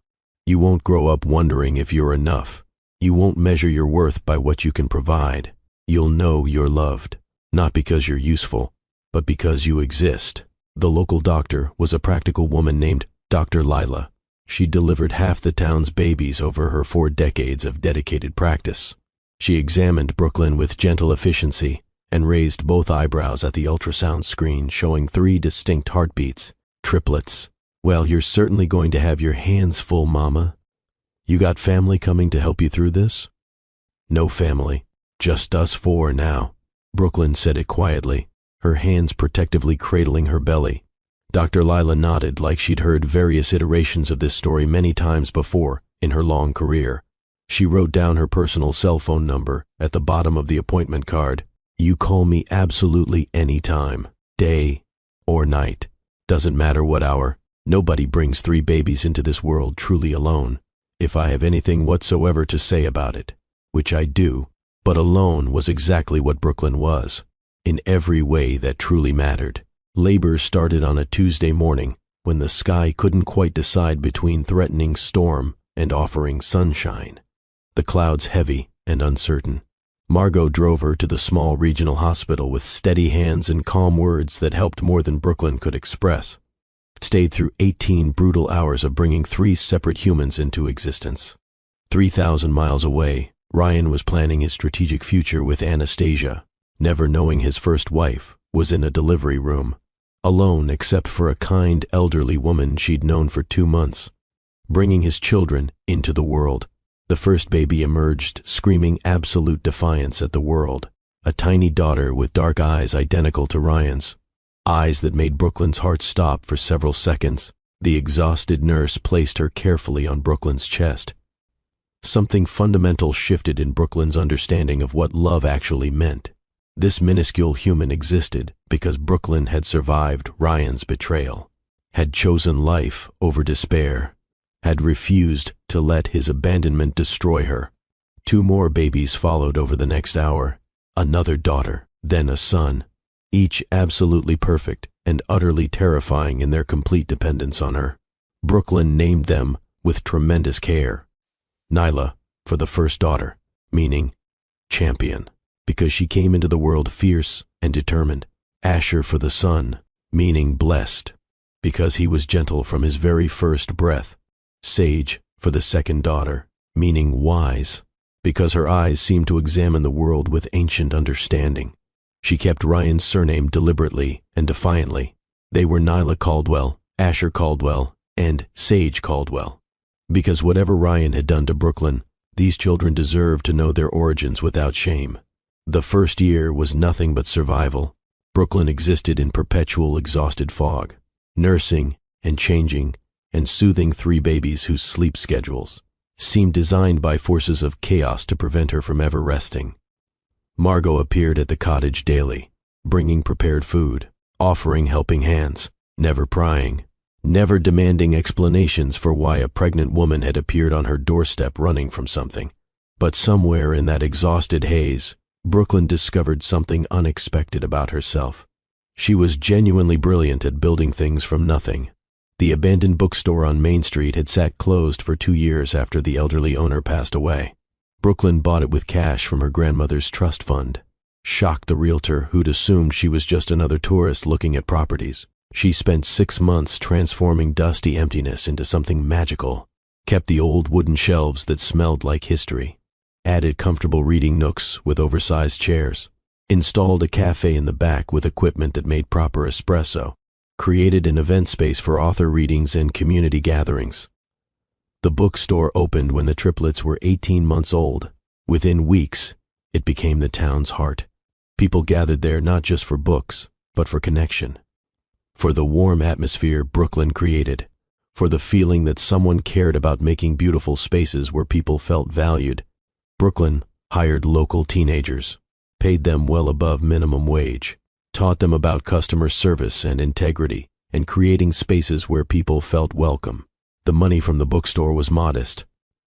You won't grow up wondering if you're enough. You won't measure your worth by what you can provide. You'll know you're loved, not because you're useful, but because you exist. The local doctor was a practical woman named Dr. Lila. She delivered half the town's babies over her 4 decades of dedicated practice. She examined Brooklyn with gentle efficiency and raised both eyebrows at the ultrasound screen showing 3 distinct heartbeats, Triplets. Well, you're certainly going to have your hands full, Mama. You got family coming to help you through this? No family. Just us four now. Brooklyn said it quietly, her hands protectively cradling her belly. Dr. Lila nodded like she'd heard various iterations of this story many times before in her long career. She wrote down her personal cell phone number at the bottom of the appointment card. You call me absolutely any time, day or night. Doesn't matter what hour. Nobody brings 3 babies into this world truly alone. If I have anything whatsoever to say about it, which I do, but alone was exactly what Brooklyn was, in every way that truly mattered. Labor started on a Tuesday morning when the sky couldn't quite decide between threatening storm and offering sunshine. The clouds heavy and uncertain. Margot drove her to the small regional hospital with steady hands and calm words that helped more than Brooklyn could express. Stayed through 18 brutal hours of bringing 3 separate humans into existence. 3,000 miles away, Ryan was planning his strategic future with Anastasia, never knowing his first wife was in a delivery room, alone except for a kind elderly woman she'd known for 2 months. Bringing his children into the world. The first baby emerged, screaming absolute defiance at the world, a tiny daughter with dark eyes identical to Ryan's. Eyes that made Brooklyn's heart stop for several seconds. The exhausted nurse placed her carefully on Brooklyn's chest. Something fundamental shifted in Brooklyn's understanding of what love actually meant. This minuscule human existed because Brooklyn had survived Ryan's betrayal, had chosen life over despair, had refused to let his abandonment destroy her. 2 more babies followed over the next hour, another daughter, then a son, each absolutely perfect and utterly terrifying in their complete dependence on her. Brooklyn named them with tremendous care. Nyla for the first daughter, meaning champion, because she came into the world fierce and determined. Asher for the son, meaning blessed, because he was gentle from his very first breath. Sage for the second daughter, meaning wise, because her eyes seemed to examine the world with ancient understanding. She kept Ryan's surname deliberately and defiantly. They were Nyla Caldwell, Asher Caldwell, and Sage Caldwell. Because whatever Ryan had done to Brooklyn, these children deserved to know their origins without shame. The first year was nothing but survival. Brooklyn existed in perpetual exhausted fog, nursing and changing and soothing 3 babies whose sleep schedules seemed designed by forces of chaos to prevent her from ever resting. Margot appeared at the cottage daily, bringing prepared food, offering helping hands, never prying, never demanding explanations for why a pregnant woman had appeared on her doorstep running from something. But somewhere in that exhausted haze, Brooklyn discovered something unexpected about herself. She was genuinely brilliant at building things from nothing. The abandoned bookstore on Main Street had sat closed for 2 years after the elderly owner passed away. Brooklyn bought it with cash from her grandmother's trust fund. Shocked the realtor who'd assumed she was just another tourist looking at properties. She spent 6 months transforming dusty emptiness into something magical, kept the old wooden shelves that smelled like history, added comfortable reading nooks with oversized chairs, installed a cafe in the back with equipment that made proper espresso, created an event space for author readings and community gatherings. The bookstore opened when the triplets were 18 months old. Within weeks, it became the town's heart. People gathered there not just for books, but for connection. For the warm atmosphere Brooklyn created. For the feeling that someone cared about making beautiful spaces where people felt valued. Brooklyn hired local teenagers, paid them well above minimum wage, taught them about customer service and integrity, and creating spaces where people felt welcome. The money from the bookstore was modest,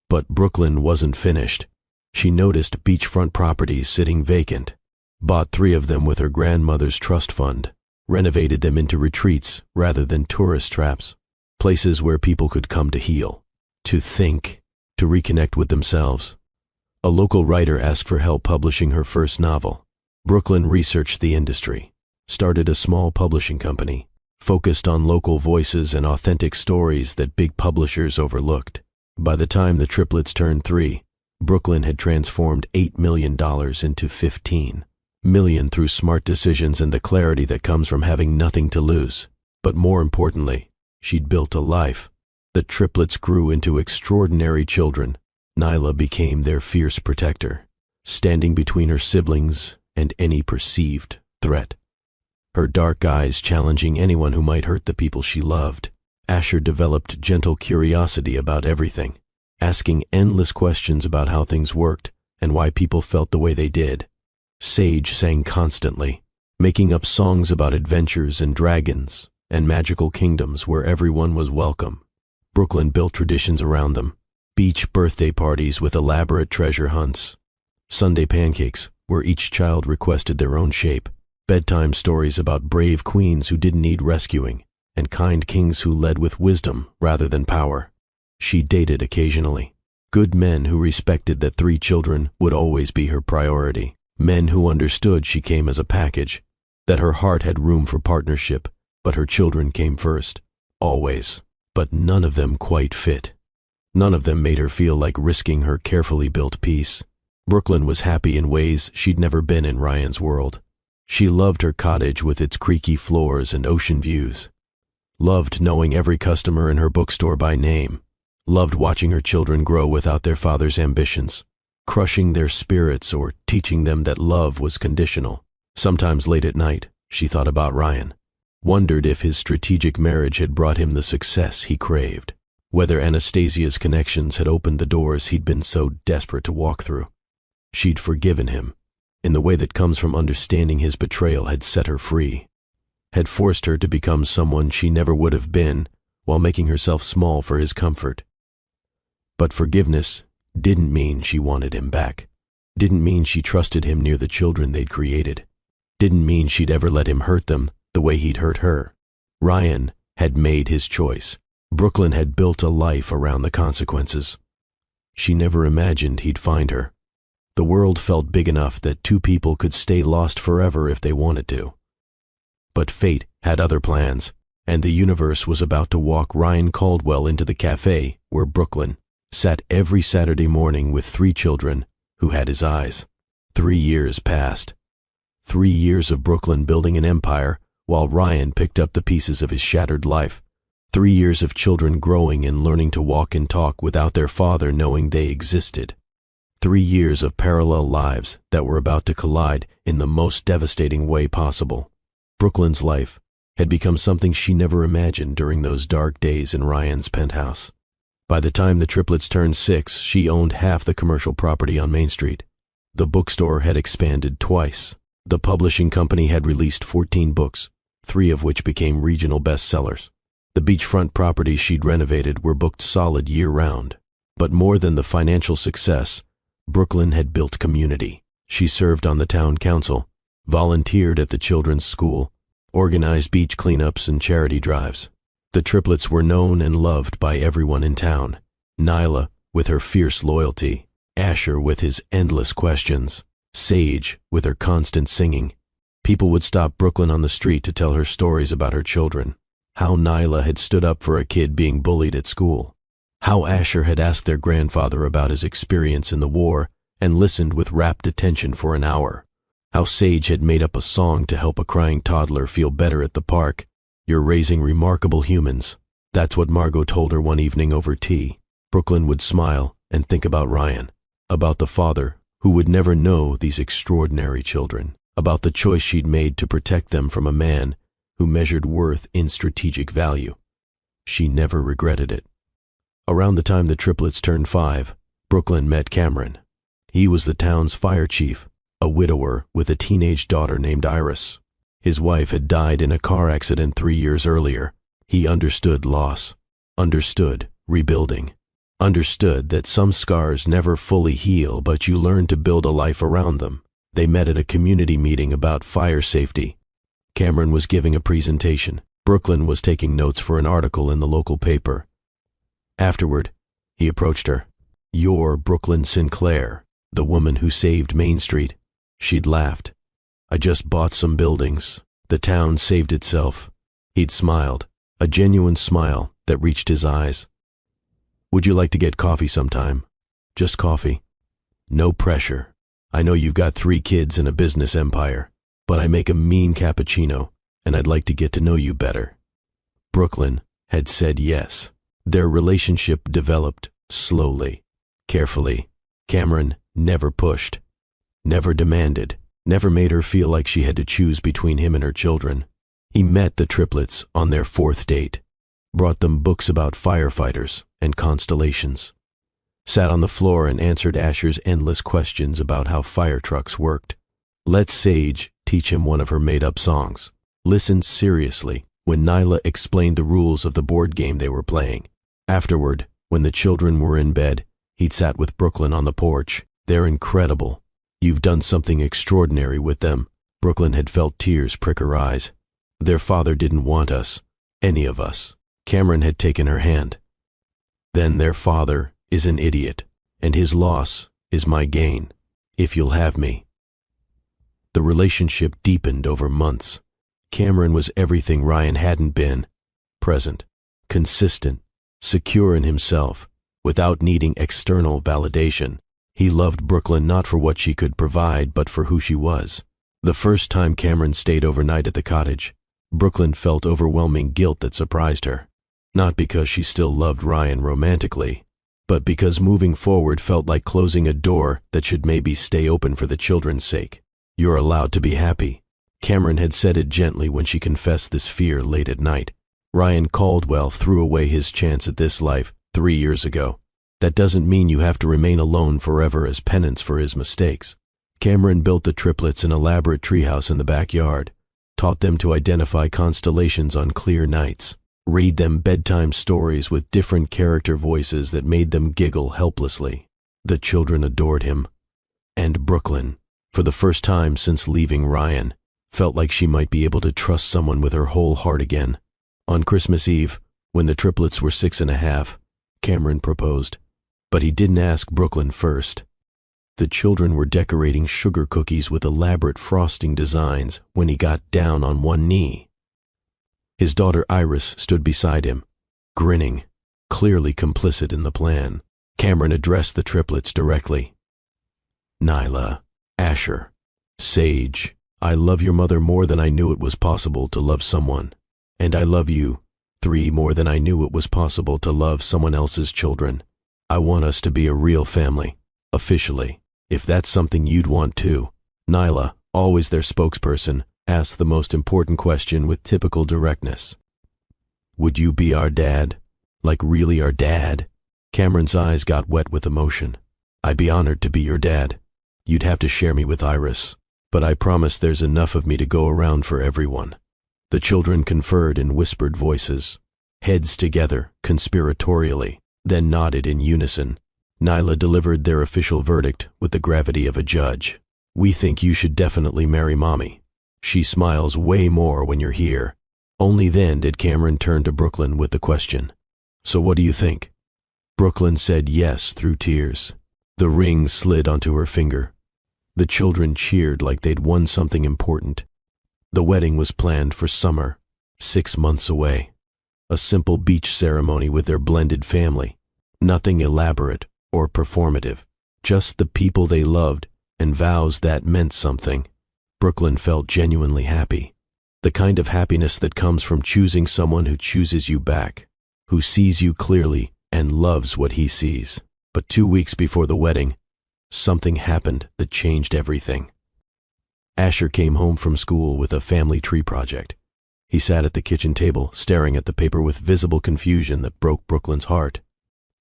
but Brooklyn wasn't finished. She noticed beachfront properties sitting vacant, bought 3 of them with her grandmother's trust fund, renovated them into retreats rather than tourist traps, places where people could come to heal, to think, to reconnect with themselves. A local writer asked for help publishing her first novel. Brooklyn researched the industry, started a small publishing company, focused on local voices and authentic stories that big publishers overlooked. By the time the triplets turned 3, Brooklyn had transformed $8 million into $15 million through smart decisions and the clarity that comes from having nothing to lose. But more importantly, she'd built a life. The triplets grew into extraordinary children. Nyla became their fierce protector, standing between her siblings and any perceived threat. Her dark eyes challenging anyone who might hurt the people she loved. Asher developed gentle curiosity about everything, asking endless questions about how things worked and why people felt the way they did. Sage sang constantly, making up songs about adventures and dragons and magical kingdoms where everyone was welcome. Brooklyn built traditions around them. Beach birthday parties with elaborate treasure hunts. Sunday pancakes, where each child requested their own shape. Bedtime stories about brave queens who didn't need rescuing, and kind kings who led with wisdom rather than power. She dated occasionally. Good men who respected that 3 children would always be her priority. Men who understood she came as a package, that her heart had room for partnership, but her children came first. Always. But none of them quite fit. None of them made her feel like risking her carefully built peace. Brooklyn was happy in ways she'd never been in Ryan's world. She loved her cottage with its creaky floors and ocean views. Loved knowing every customer in her bookstore by name. Loved watching her children grow without their father's ambitions, crushing their spirits or teaching them that love was conditional. Sometimes late at night, she thought about Ryan. Wondered if his strategic marriage had brought him the success he craved. Whether Anastasia's connections had opened the doors he'd been so desperate to walk through. She'd forgiven him, in the way that comes from understanding his betrayal had set her free, had forced her to become someone she never would have been while making herself small for his comfort. But forgiveness didn't mean she wanted him back. Didn't mean she trusted him near the children they'd created. Didn't mean she'd ever let him hurt them the way he'd hurt her. Ryan had made his choice. Brooklyn had built a life around the consequences. She never imagined he'd find her. The world felt big enough that 2 people could stay lost forever if they wanted to. But fate had other plans, and the universe was about to walk Ryan Caldwell into the cafe where Brooklyn sat every Saturday morning with 3 children who had his eyes. 3 years passed. 3 years of Brooklyn building an empire while Ryan picked up the pieces of his shattered life. 3 years of children growing and learning to walk and talk without their father knowing they existed. 3 years of parallel lives that were about to collide in the most devastating way possible. Brooklyn's life had become something she never imagined during those dark days in Ryan's penthouse. By the time the triplets turned 6, she owned half the commercial property on Main Street. The bookstore had expanded twice. The publishing company had released 14 books, 3 of which became regional bestsellers. The beachfront properties she'd renovated were booked solid year-round. But more than the financial success, Brooklyn had built community. She served on the town council, volunteered at the children's school, organized beach cleanups and charity drives. The triplets were known and loved by everyone in town. Nyla, with her fierce loyalty, Asher with his endless questions, Sage with her constant singing. People would stop Brooklyn on the street to tell her stories about her children. How Nyla had stood up for a kid being bullied at school. How Asher had asked their grandfather about his experience in the war and listened with rapt attention for an hour. How Sage had made up a song to help a crying toddler feel better at the park. "You're raising remarkable humans." That's what Margot told her one evening over tea. Brooklyn would smile and think about Ryan, about the father who would never know these extraordinary children, about the choice she'd made to protect them from a man who measured worth in strategic value. She never regretted it. Around the time the triplets turned 5, Brooklyn met Cameron. He was the town's fire chief, a widower with a teenage daughter named Iris. His wife had died in a car accident 3 years earlier. He understood loss, understood rebuilding, understood that some scars never fully heal, but you learn to build a life around them. They met at a community meeting about fire safety. Cameron was giving a presentation. Brooklyn was taking notes for an article in the local paper. Afterward, he approached her. "You're Brooklyn Sinclair, the woman who saved Main Street." She'd laughed. "I just bought some buildings. The town saved itself." He'd smiled, a genuine smile that reached his eyes. "Would you like to get coffee sometime? Just coffee. No pressure. I know you've got 3 kids and a business empire, but I make a mean cappuccino, and I'd like to get to know you better." Brooklyn had said yes. Their relationship developed slowly, carefully. Cameron never pushed, never demanded, never made her feel like she had to choose between him and her children. He met the triplets on their fourth date, brought them books about firefighters and constellations, sat on the floor and answered Asher's endless questions about how fire trucks worked, let Sage teach him one of her made-up songs, listened seriously when Nyla explained the rules of the board game they were playing. Afterward, when the children were in bed, he'd sat with Brooklyn on the porch. "They're incredible. You've done something extraordinary with them." Brooklyn had felt tears prick her eyes. "Their father didn't want us, any of us." Cameron had taken her hand. "Then their father is an idiot, and his loss is my gain, if you'll have me." The relationship deepened over months. Cameron was everything Ryan hadn't been: present, consistent, secure in himself, without needing external validation. He loved Brooklyn not for what she could provide, but for who she was. The first time Cameron stayed overnight at the cottage, Brooklyn felt overwhelming guilt that surprised her. Not because she still loved Ryan romantically, but because moving forward felt like closing a door that should maybe stay open for the children's sake. "You're allowed to be happy." Cameron had said it gently when she confessed this fear late at night. Ryan Caldwell threw away his chance at this life 3 years ago. That doesn't mean you have to remain alone forever as penance for his mistakes. Cameron built the triplets an elaborate treehouse in the backyard, taught them to identify constellations on clear nights, read them bedtime stories with different character voices that made them giggle helplessly. The children adored him. And Brooklyn, for the first time since leaving Ryan, felt like she might be able to trust someone with her whole heart again. On Christmas Eve, when the triplets were 6.5, Cameron proposed. But he didn't ask Brooklyn first. The children were decorating sugar cookies with elaborate frosting designs when he got down on one knee. His daughter Iris stood beside him, grinning, clearly complicit in the plan. Cameron addressed the triplets directly. "Nyla, Asher, Sage, I love your mother more than I knew it was possible to love someone. And I love you, 3, more than I knew it was possible to love someone else's children. I want us to be a real family, officially, if that's something you'd want too." Nyla, always their spokesperson, asked the most important question with typical directness. "Would you be our dad? Like really our dad?" Cameron's eyes got wet with emotion. "I'd be honored to be your dad. You'd have to share me with Iris, but I promise there's enough of me to go around for everyone." The children conferred in whispered voices, heads together conspiratorially, then nodded in unison. Nyla delivered their official verdict with the gravity of a judge. "We think you should definitely marry Mommy. She smiles way more when you're here." Only then did Cameron turn to Brooklyn with the question, "So what do you think?" Brooklyn said yes through tears. The ring slid onto her finger. The children cheered like they'd won something important. The wedding was planned for summer, 6 months away. A simple beach ceremony with their blended family. Nothing elaborate or performative. Just the people they loved and vows that meant something. Brooklyn felt genuinely happy. The kind of happiness that comes from choosing someone who chooses you back, who sees you clearly and loves what he sees. But 2 weeks before the wedding, something happened that changed everything. Asher came home from school with a family tree project. He sat at the kitchen table, staring at the paper with visible confusion that broke Brooklyn's heart.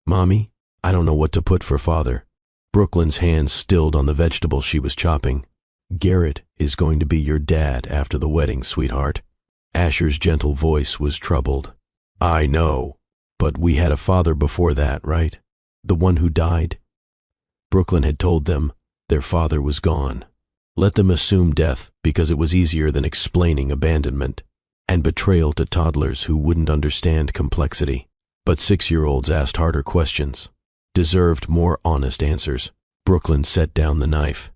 "Mommy, I don't know what to put for father." Brooklyn's hands stilled on the vegetables she was chopping. "Garrett is going to be your dad after the wedding, sweetheart." Asher's gentle voice was troubled. "I know, but we had a father before that, right? The one who died?" Brooklyn had told them their father was gone. Let them assume death because it was easier than explaining abandonment and betrayal to toddlers who wouldn't understand complexity. But 6-year-olds asked harder questions, deserved more honest answers. Brooklyn set down the knife,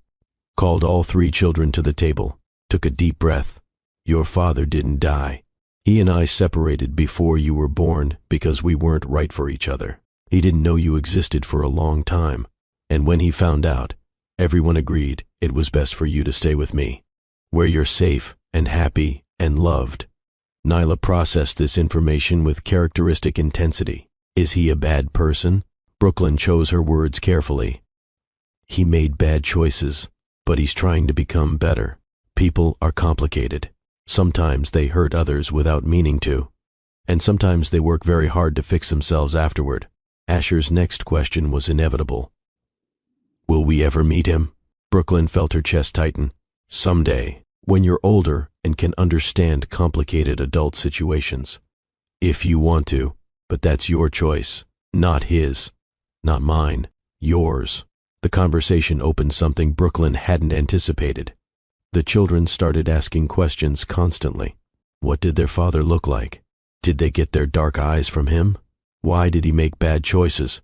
called all 3 children to the table, took a deep breath. "Your father didn't die. He and I separated before you were born because we weren't right for each other. He didn't know you existed for a long time, and when he found out, everyone agreed it was best for you to stay with me, where you're safe and happy and loved." Nyla processed this information with characteristic intensity. Is he a bad person? Brooklyn chose her words carefully. He made bad choices, but he's trying to become better. People are complicated. Sometimes they hurt others without meaning to, and sometimes they work very hard to fix themselves afterward. Asher's next question was inevitable. Will we ever meet him? Brooklyn felt her chest tighten. Someday, when you're older and can understand complicated adult situations. If you want to, but that's your choice, not his, not mine, yours. The conversation opened something Brooklyn hadn't anticipated. The children started asking questions constantly. What did their father look like? Did they get their dark eyes from him? Why did he make bad choices?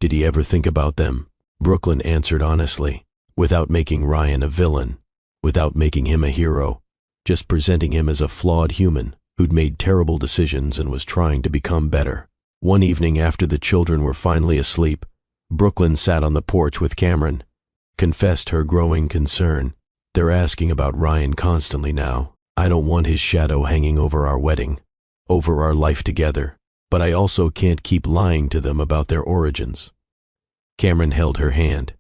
Did he ever think about them? Brooklyn answered honestly, without making Ryan a villain, without making him a hero, just presenting him as a flawed human who'd made terrible decisions and was trying to become better. One evening after the children were finally asleep, Brooklyn sat on the porch with Cameron, confessed her growing concern. They're asking about Ryan constantly now. I don't want his shadow hanging over our wedding, over our life together, but I also can't keep lying to them about their origins. Cameron held her hand.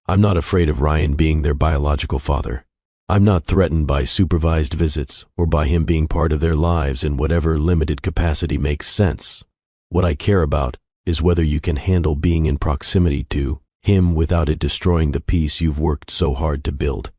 I'm not afraid of Ryan being their biological father. I'm not threatened by supervised visits or by him being part of their lives in whatever limited capacity makes sense. What I care about is whether you can handle being in proximity to him without it destroying the peace you've worked so hard to build.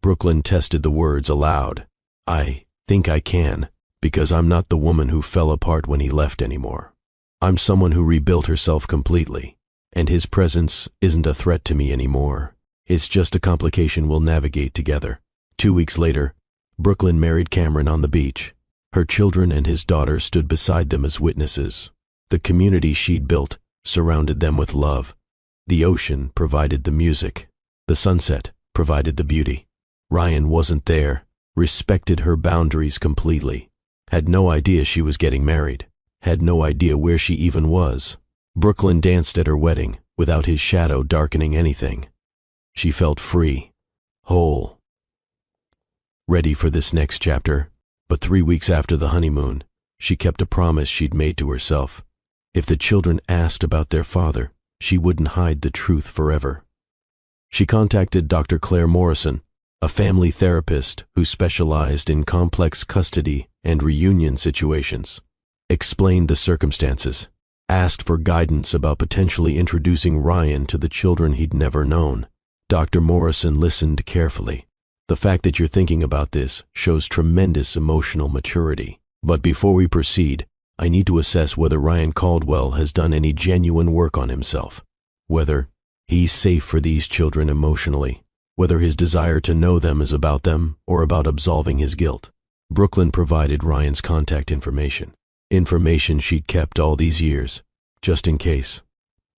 Brooklyn tested the words aloud. I think I can, because I'm not the woman who fell apart when he left anymore. I'm someone who rebuilt herself completely, and his presence isn't a threat to me anymore. It's just a complication we'll navigate together. 2 weeks later, Brooklyn married Cameron on the beach. Her children and his daughter stood beside them as witnesses. The community she'd built surrounded them with love. The ocean provided the music. The sunset provided the beauty. Ryan wasn't there, respected her boundaries completely, had no idea she was getting married, had no idea where she even was. Brooklyn danced at her wedding without his shadow darkening anything. She felt free, whole, ready for this next chapter. But 3 weeks after the honeymoon, she kept a promise she'd made to herself. If the children asked about their father, she wouldn't hide the truth forever. She contacted Dr. Claire Morrison, a family therapist who specialized in complex custody and reunion situations, explained the circumstances, asked for guidance about potentially introducing Ryan to the children he'd never known. Dr. Morrison listened carefully. The fact that you're thinking about this shows tremendous emotional maturity. But before we proceed, I need to assess whether Ryan Caldwell has done any genuine work on himself, whether he's safe for these children emotionally, whether his desire to know them is about them or about absolving his guilt. Brooklyn provided Ryan's contact information she'd kept all these years, just in case.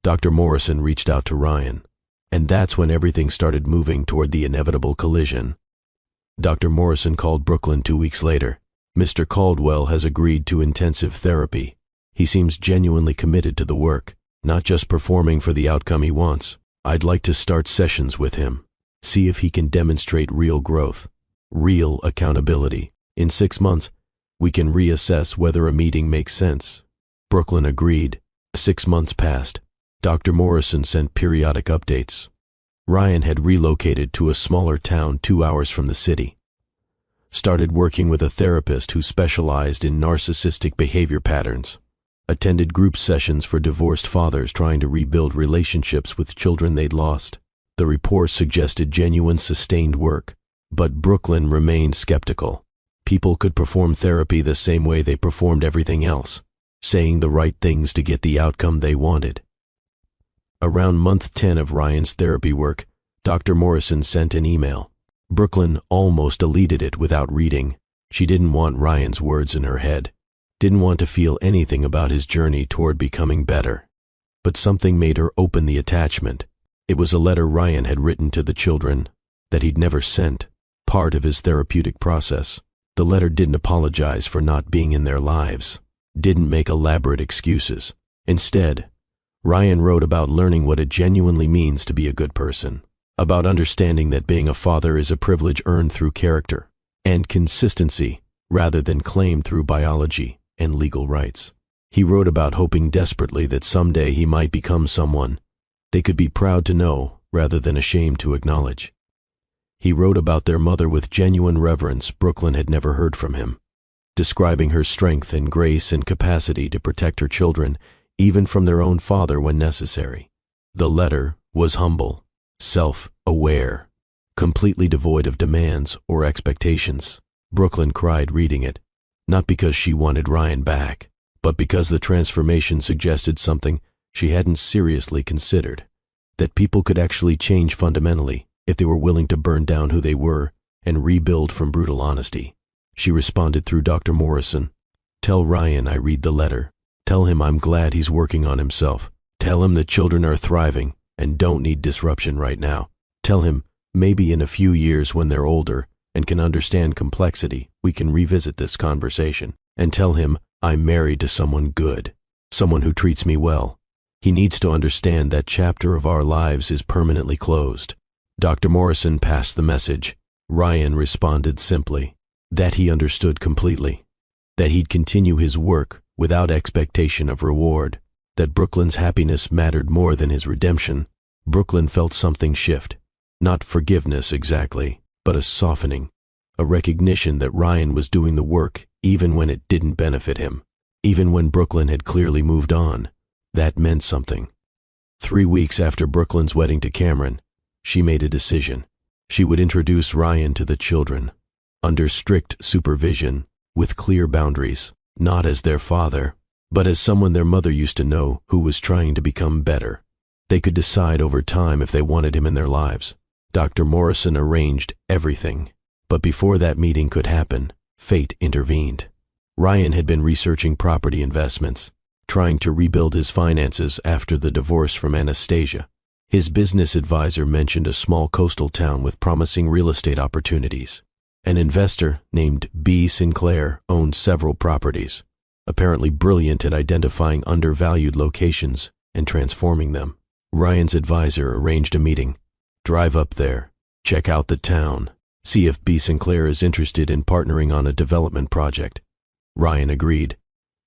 Dr. Morrison reached out to Ryan, and that's when everything started moving toward the inevitable collision. Dr. Morrison called Brooklyn 2 weeks later. Mr. Caldwell has agreed to intensive therapy. He seems genuinely committed to the work, not just performing for the outcome he wants. I'd like to start sessions with him, see if he can demonstrate real growth, real accountability. In 6 months, we can reassess whether a meeting makes sense. Brooklyn agreed. 6 months passed. Dr. Morrison sent periodic updates. Ryan had relocated to a smaller town 2 hours from the city. Started working with a therapist who specialized in narcissistic behavior patterns, attended group sessions for divorced fathers trying to rebuild relationships with children they'd lost. The report suggested genuine sustained work, but Brooklyn remained skeptical. People could perform therapy the same way they performed everything else, saying the right things to get the outcome they wanted. Around month 10 of Ryan's therapy work, Dr. Morrison sent an email. Brooklyn almost deleted it without reading. She didn't want Ryan's words in her head, didn't want to feel anything about his journey toward becoming better. But something made her open the attachment. It was a letter Ryan had written to the children that he'd never sent, part of his therapeutic process. The letter didn't apologize for not being in their lives, didn't make elaborate excuses. Instead, Ryan wrote about learning what it genuinely means to be a good person, about understanding that being a father is a privilege earned through character and consistency rather than claimed through biology and legal rights. He wrote about hoping desperately that someday he might become someone they could be proud to know rather than ashamed to acknowledge. He wrote about their mother with genuine reverence Brooklyn had never heard from him, describing her strength and grace and capacity to protect her children, even from their own father when necessary. The letter was humble, self-aware, completely devoid of demands or expectations. Brooklyn cried reading it, not because she wanted Ryan back, but because the transformation suggested something she hadn't seriously considered, that people could actually change fundamentally if they were willing to burn down who they were and rebuild from brutal honesty. She responded through Dr. Morrison, "Tell Ryan I read the letter. Tell him I'm glad he's working on himself. Tell him the children are thriving and don't need disruption right now. Tell him maybe in a few years when they're older and can understand complexity, we can revisit this conversation. And tell him I'm married to someone good, someone who treats me well. He needs to understand that chapter of our lives is permanently closed." Dr. Morrison passed the message. Ryan responded simply, that he understood completely, that he'd continue his work without expectation of reward, that Brooklyn's happiness mattered more than his redemption. Brooklyn felt something shift, not forgiveness exactly, but a softening, a recognition that Ryan was doing the work even when it didn't benefit him, even when Brooklyn had clearly moved on. That meant something. 3 weeks after Brooklyn's wedding to Cameron, she made a decision. She would introduce Ryan to the children, under strict supervision, with clear boundaries, not as their father, but as someone their mother used to know who was trying to become better. They could decide over time if they wanted him in their lives. Dr. Morrison arranged everything, but before that meeting could happen, fate intervened. Ryan had been researching property investments, trying to rebuild his finances after the divorce from Anastasia. His business advisor mentioned a small coastal town with promising real estate opportunities. An investor named B. Sinclair owned several properties, apparently brilliant at identifying undervalued locations and transforming them. Ryan's advisor arranged a meeting. Drive up there, check out the town, see if B. Sinclair is interested in partnering on a development project. Ryan agreed,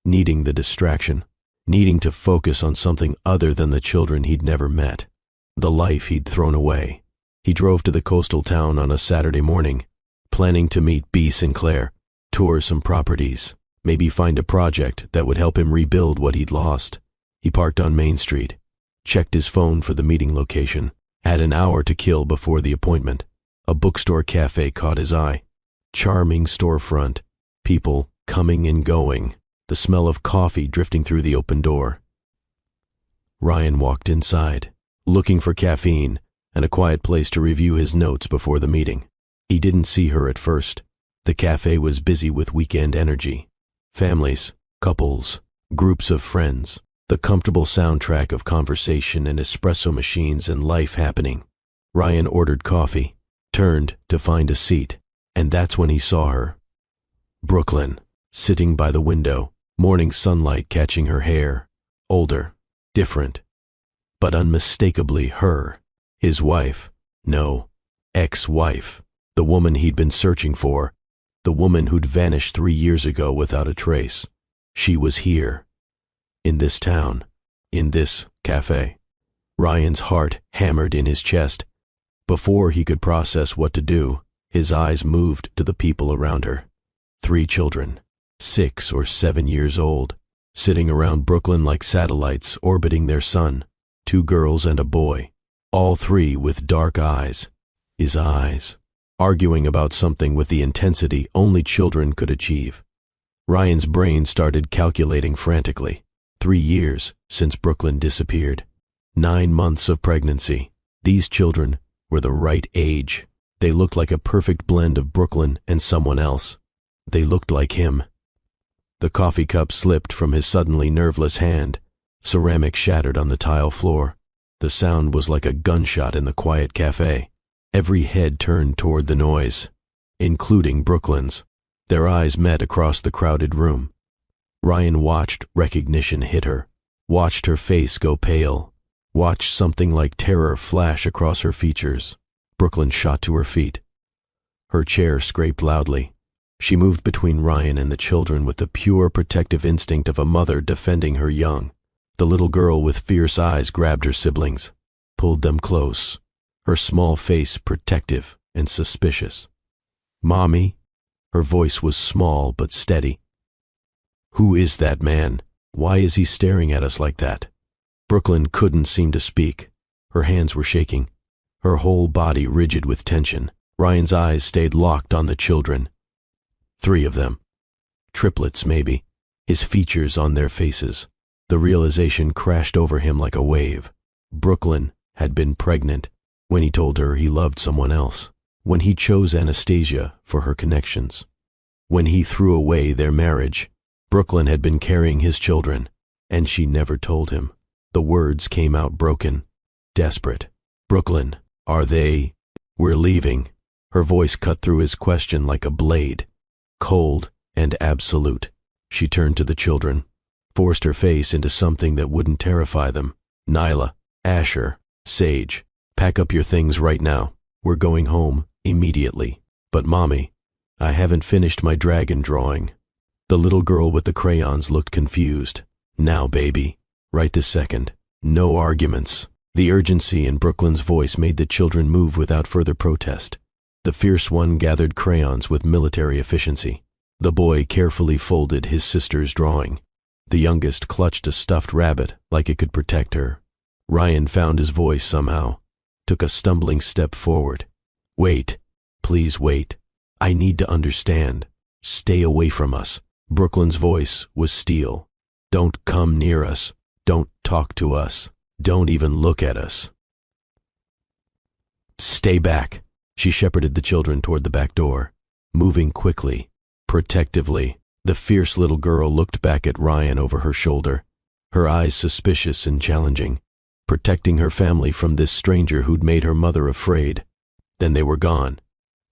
needing the distraction, needing to focus on something other than the children he'd never met, the life he'd thrown away. He drove to the coastal town on a Saturday morning, planning to meet B. Sinclair, tour some properties, maybe find a project that would help him rebuild what he'd lost. He parked on Main Street, checked his phone for the meeting location, had an hour to kill before the appointment. A bookstore cafe caught his eye. Charming storefront, people coming and going, the smell of coffee drifting through the open door. Ryan walked inside, looking for caffeine and a quiet place to review his notes before the meeting. He didn't see her at first. The cafe was busy with weekend energy. Families, couples, groups of friends, the comfortable soundtrack of conversation and espresso machines and life happening. Ryan ordered coffee, turned to find a seat, and that's when he saw her. Brooklyn, sitting by the window, morning sunlight catching her hair, older, different, but unmistakably her, his wife, no, ex-wife, the woman he'd been searching for, the woman who'd vanished 3 years ago without a trace. She was here, in this town, in this cafe. Ryan's heart hammered in his chest. Before he could process what to do, his eyes moved to the people around her. 3 children, 6 or 7 years old, sitting around Brooklyn like satellites orbiting their sun. 2 girls and a boy, all 3 with dark eyes. His eyes, arguing about something with the intensity only children could achieve. Ryan's brain started calculating frantically. 3 years since Brooklyn disappeared. 9 months of pregnancy. These children were the right age. They looked like a perfect blend of Brooklyn and someone else. They looked like him. The coffee cup slipped from his suddenly nerveless hand. Ceramic shattered on the tile floor. The sound was like a gunshot in the quiet cafe. Every head turned toward the noise, including Brooklyn's. Their eyes met across the crowded room. Ryan watched recognition hit her, watched her face go pale, watched something like terror flash across her features. Brooklyn shot to her feet. Her chair scraped loudly. She moved between Ryan and the children with the pure protective instinct of a mother defending her young. The little girl with fierce eyes grabbed her siblings, pulled them close, her small face protective and suspicious. "Mommy?" Her voice was small but steady. "Who is that man? Why is he staring at us like that?" Brooklyn couldn't seem to speak. Her hands were shaking, her whole body rigid with tension. Ryan's eyes stayed locked on the children. 3 of them. Triplets, maybe, his features on their faces. The realization crashed over him like a wave. Brooklyn had been pregnant when he told her he loved someone else, when he chose Anastasia for her connections, when he threw away their marriage. Brooklyn had been carrying his children, and she never told him. The words came out broken, desperate. "Brooklyn, are they? We're leaving." Her voice cut through his question like a blade, cold and absolute. She turned to the children, forced her face into something that wouldn't terrify them. "Nyla, Asher, Sage, pack up your things right now. We're going home immediately." "But Mommy, I haven't finished my dragon drawing." The little girl with the crayons looked confused. "Now, baby, right this second. No arguments." The urgency in Brooklyn's voice made the children move without further protest. The fierce one gathered crayons with military efficiency. The boy carefully folded his sister's drawing. The youngest clutched a stuffed rabbit like it could protect her. Ryan found his voice somehow, took a stumbling step forward. "Wait, please wait. I need to understand. Stay away from us." Brooklyn's voice was steel. "Don't come near us. Don't talk to us. Don't even look at us. Stay back." She shepherded the children toward the back door, moving quickly, protectively. The fierce little girl looked back at Ryan over her shoulder, her eyes suspicious and challenging, protecting her family from this stranger who'd made her mother afraid. Then they were gone,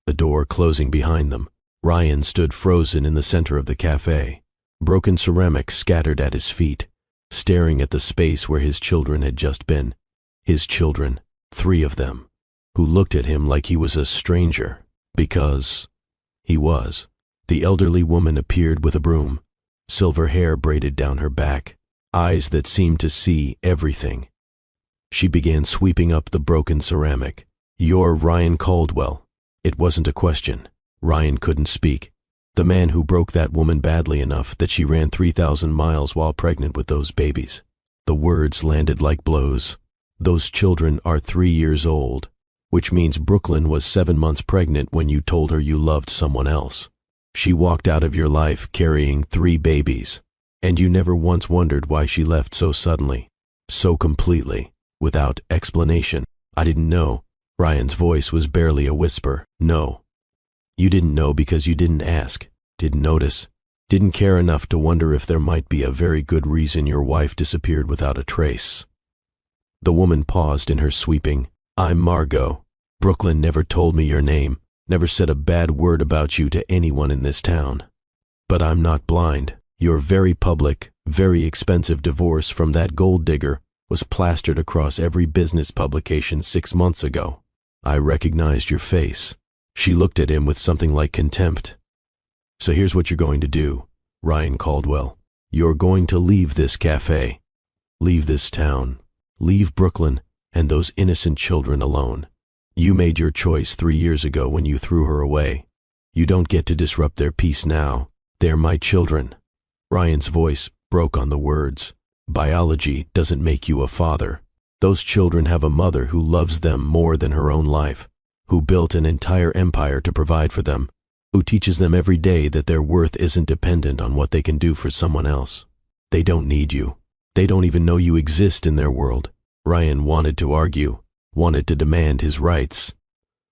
the door closing behind them. Ryan stood frozen in the center of the cafe, broken ceramics scattered at his feet, staring at the space where his children had just been. His children, 3 of them, who looked at him like he was a stranger, because he was. The elderly woman appeared with a broom, silver hair braided down her back, eyes that seemed to see everything. She began sweeping up the broken ceramic. "You're Ryan Caldwell." It wasn't a question. Ryan couldn't speak. The man who broke that woman badly enough that she ran 3,000 miles while pregnant with those babies. The words landed like blows. "Those children are 3 years old, which means Brooklyn was 7 months pregnant when you told her you loved someone else. She walked out of your life carrying 3 babies, and you never once wondered why she left so suddenly, so completely, without explanation." "I didn't know." Ryan's voice was barely a whisper. "No. You didn't know because you didn't ask, didn't notice, didn't care enough to wonder if there might be a very good reason your wife disappeared without a trace." The woman paused in her sweeping. "I'm Margot. Brooklyn never told me your name, never said a bad word about you to anyone in this town. But I'm not blind. Your very public, very expensive divorce from that gold digger was plastered across every business publication 6 months ago. I recognized your face." She looked at him with something like contempt. "So here's what you're going to do, Ryan Caldwell. You're going to leave this cafe, leave this town, leave Brooklyn and those innocent children alone. You made your choice 3 years ago when you threw her away. You don't get to disrupt their peace now. They're my children." Ryan's voice broke on the words. "Biology doesn't make you a father. Those children have a mother who loves them more than her own life, who built an entire empire to provide for them, who teaches them every day that their worth isn't dependent on what they can do for someone else. They don't need you. They don't even know you exist in their world." Ryan wanted to argue, wanted to demand his rights,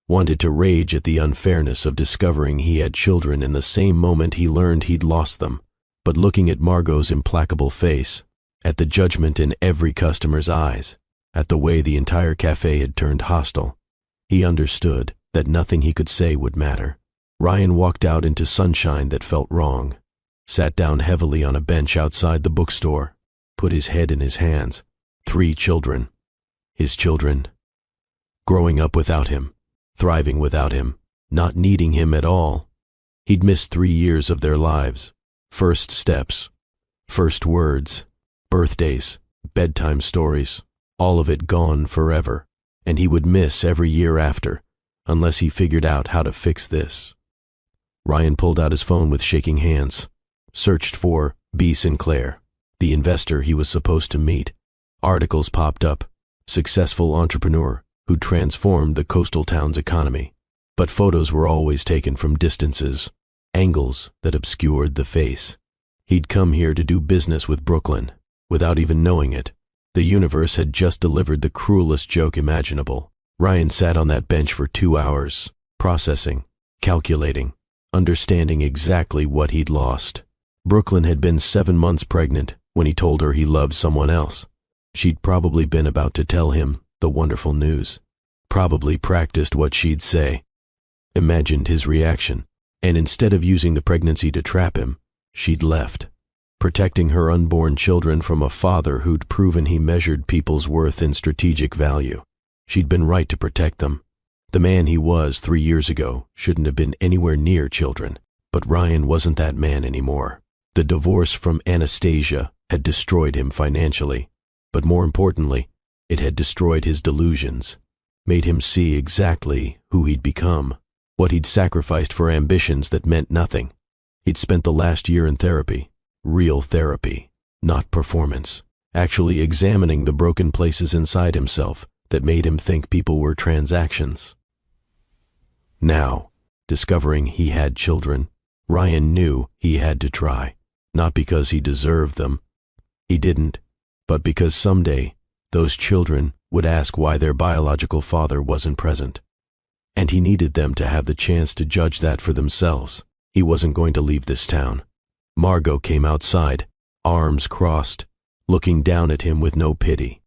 wanted to rage at the unfairness of discovering he had children in the same moment he learned he'd lost them. But looking at Margot's implacable face, at the judgment in every customer's eyes, at the way the entire cafe had turned hostile, he understood that nothing he could say would matter. Ryan walked out into sunshine that felt wrong, sat down heavily on a bench outside the bookstore, put his head in his hands. 3 children. His children. Growing up without him, thriving without him, not needing him at all. He'd missed 3 years of their lives. First steps, first words, birthdays, bedtime stories, all of it gone forever. And he would miss every year after, unless he figured out how to fix this. Ryan pulled out his phone with shaking hands, searched for B. Sinclair, the investor he was supposed to meet. Articles popped up, successful entrepreneur who transformed the coastal town's economy. But photos were always taken from distances, angles that obscured the face. He'd come here to do business with Brooklyn, without even knowing it. The universe had just delivered the cruelest joke imaginable. Ryan sat on that bench for 2 hours, processing, calculating, understanding exactly what he'd lost. Brooklyn had been 7 months pregnant when he told her he loved someone else. She'd probably been about to tell him the wonderful news. Probably practiced what she'd say. Imagined his reaction. And instead of using the pregnancy to trap him, she'd left, protecting her unborn children from a father who'd proven he measured people's worth in strategic value. She'd been right to protect them. The man he was 3 years ago shouldn't have been anywhere near children, but Ryan wasn't that man anymore. The divorce from Anastasia had destroyed him financially, but more importantly, it had destroyed his delusions, made him see exactly who he'd become, what he'd sacrificed for ambitions that meant nothing. He'd spent the last year in therapy, real therapy, not performance, actually examining the broken places inside himself that made him think people were transactions. Now, discovering he had children, Ryan knew he had to try, not because he deserved them. He didn't, but because someday those children would ask why their biological father wasn't present. And he needed them to have the chance to judge that for themselves. He wasn't going to leave this town. Margot came outside, arms crossed, looking down at him with no pity.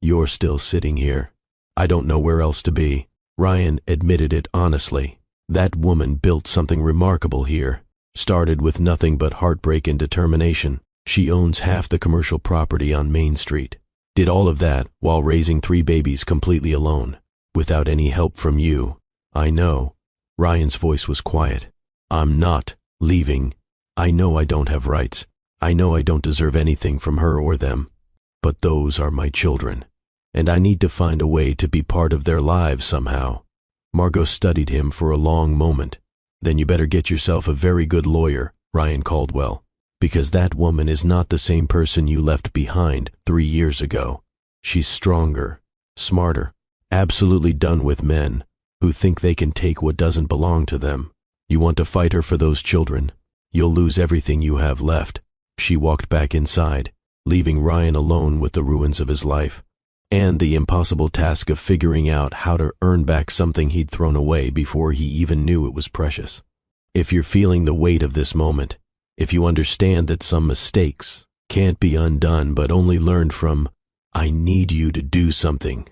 "You're still sitting here. I don't know where else to be." Ryan admitted it honestly. That woman built something remarkable here. Started with nothing but heartbreak and determination. She owns half the commercial property on Main Street. Did all of that while raising 3 babies completely alone, without any help from you. "I know." Ryan's voice was quiet. "I'm not leaving. I know I don't have rights. I know I don't deserve anything from her or them. But those are my children, and I need to find a way to be part of their lives somehow." Margot studied him for a long moment. "Then you better get yourself a very good lawyer, Ryan Caldwell, because that woman is not the same person you left behind 3 years ago. She's stronger, smarter, absolutely done with men who think they can take what doesn't belong to them. You want to fight her for those children? You'll lose everything you have left." She walked back inside, leaving Ryan alone with the ruins of his life, and the impossible task of figuring out how to earn back something he'd thrown away before he even knew it was precious. If you're feeling the weight of this moment, if you understand that some mistakes can't be undone but only learned from, I need you to do something.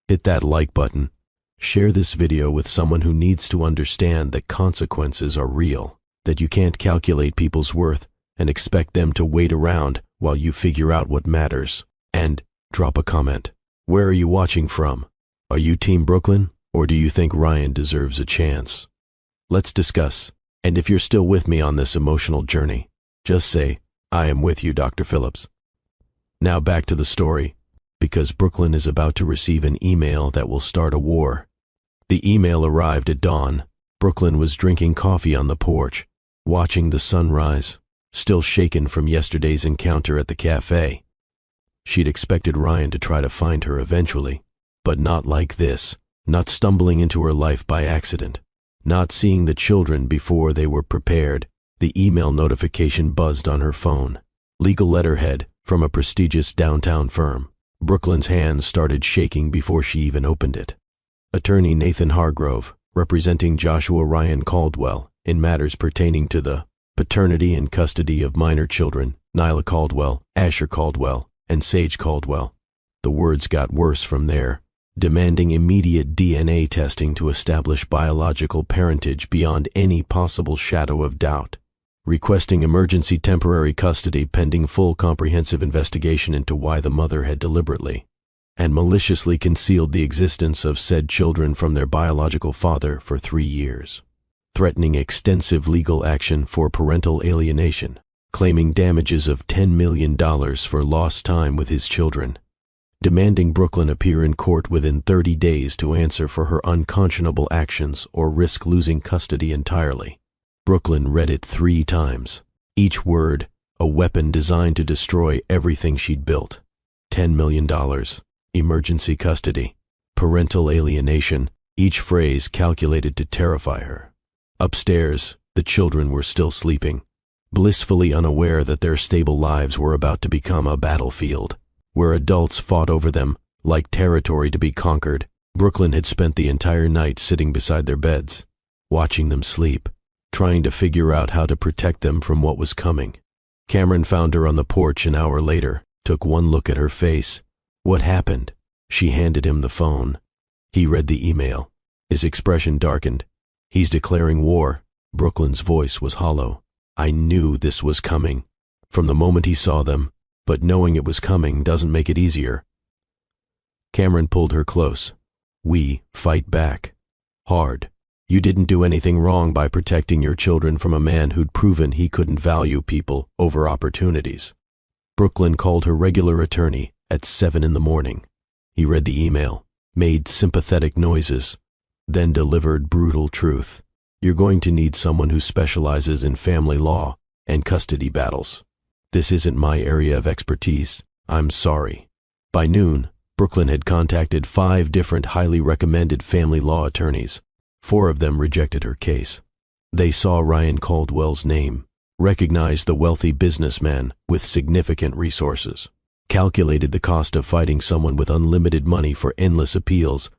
Hit that like button. Share this video with someone who needs to understand that consequences are real, that you can't calculate people's worth and expect them to wait around while you figure out what matters. And drop a comment. Where are you watching from? Are you Team Brooklyn, or do you think Ryan deserves a chance? Let's discuss. And if you're still with me on this emotional journey, just say, "I am with you, Dr. Phillips." Now back to the story, because Brooklyn is about to receive an email that will start a war. The email arrived at dawn. Brooklyn was drinking coffee on the porch, watching the sunrise, still shaken from yesterday's encounter at the cafe. She'd expected Ryan to try to find her eventually, but not like this, not stumbling into her life by accident, not seeing the children before they were prepared. The email notification buzzed on her phone. Legal letterhead from a prestigious downtown firm. Brooklyn's hands started shaking before she even opened it. Attorney Nathan Hargrove, representing Joshua Ryan Caldwell in matters pertaining to the paternity and custody of minor children, Nyla Caldwell, Asher Caldwell, and Sage Caldwell. The words got worse from there, demanding immediate DNA testing to establish biological parentage beyond any possible shadow of doubt, requesting emergency temporary custody pending full comprehensive investigation into why the mother had deliberately and maliciously concealed the existence of said children from their biological father for 3 years. threatening extensive legal action for parental alienation, claiming damages of $10 million for lost time with his children, demanding Brooklyn appear in court within 30 days to answer for her unconscionable actions or risk losing custody entirely. Brooklyn read it 3 times, each word a weapon designed to destroy everything she'd built. $10 million, emergency custody, parental alienation, each phrase calculated to terrify her. Upstairs, the children were still sleeping, blissfully unaware that their stable lives were about to become a battlefield, where adults fought over them like territory to be conquered. Brooklyn had spent the entire night sitting beside their beds, watching them sleep, trying to figure out how to protect them from what was coming. Cameron found her on the porch an hour later, took one look at her face. What happened? She handed him the phone. He read the email. His expression darkened. He's declaring war. Brooklyn's voice was hollow. I knew this was coming, from the moment he saw them, but knowing it was coming doesn't make it easier. Cameron pulled her close. We fight back. Hard. You didn't do anything wrong by protecting your children from a man who'd proven he couldn't value people over opportunities. Brooklyn called her regular attorney at 7 in the morning. He read the email, made sympathetic noises, then delivered brutal truth. You're going to need someone who specializes in family law and custody battles. This isn't my area of expertise. I'm sorry. By noon, Brooklyn had contacted 5 different highly recommended family law attorneys. 4 of them rejected her case. They saw Ryan Caldwell's name, recognized the wealthy businessman with significant resources, calculated the cost of fighting someone with unlimited money for endless appeals,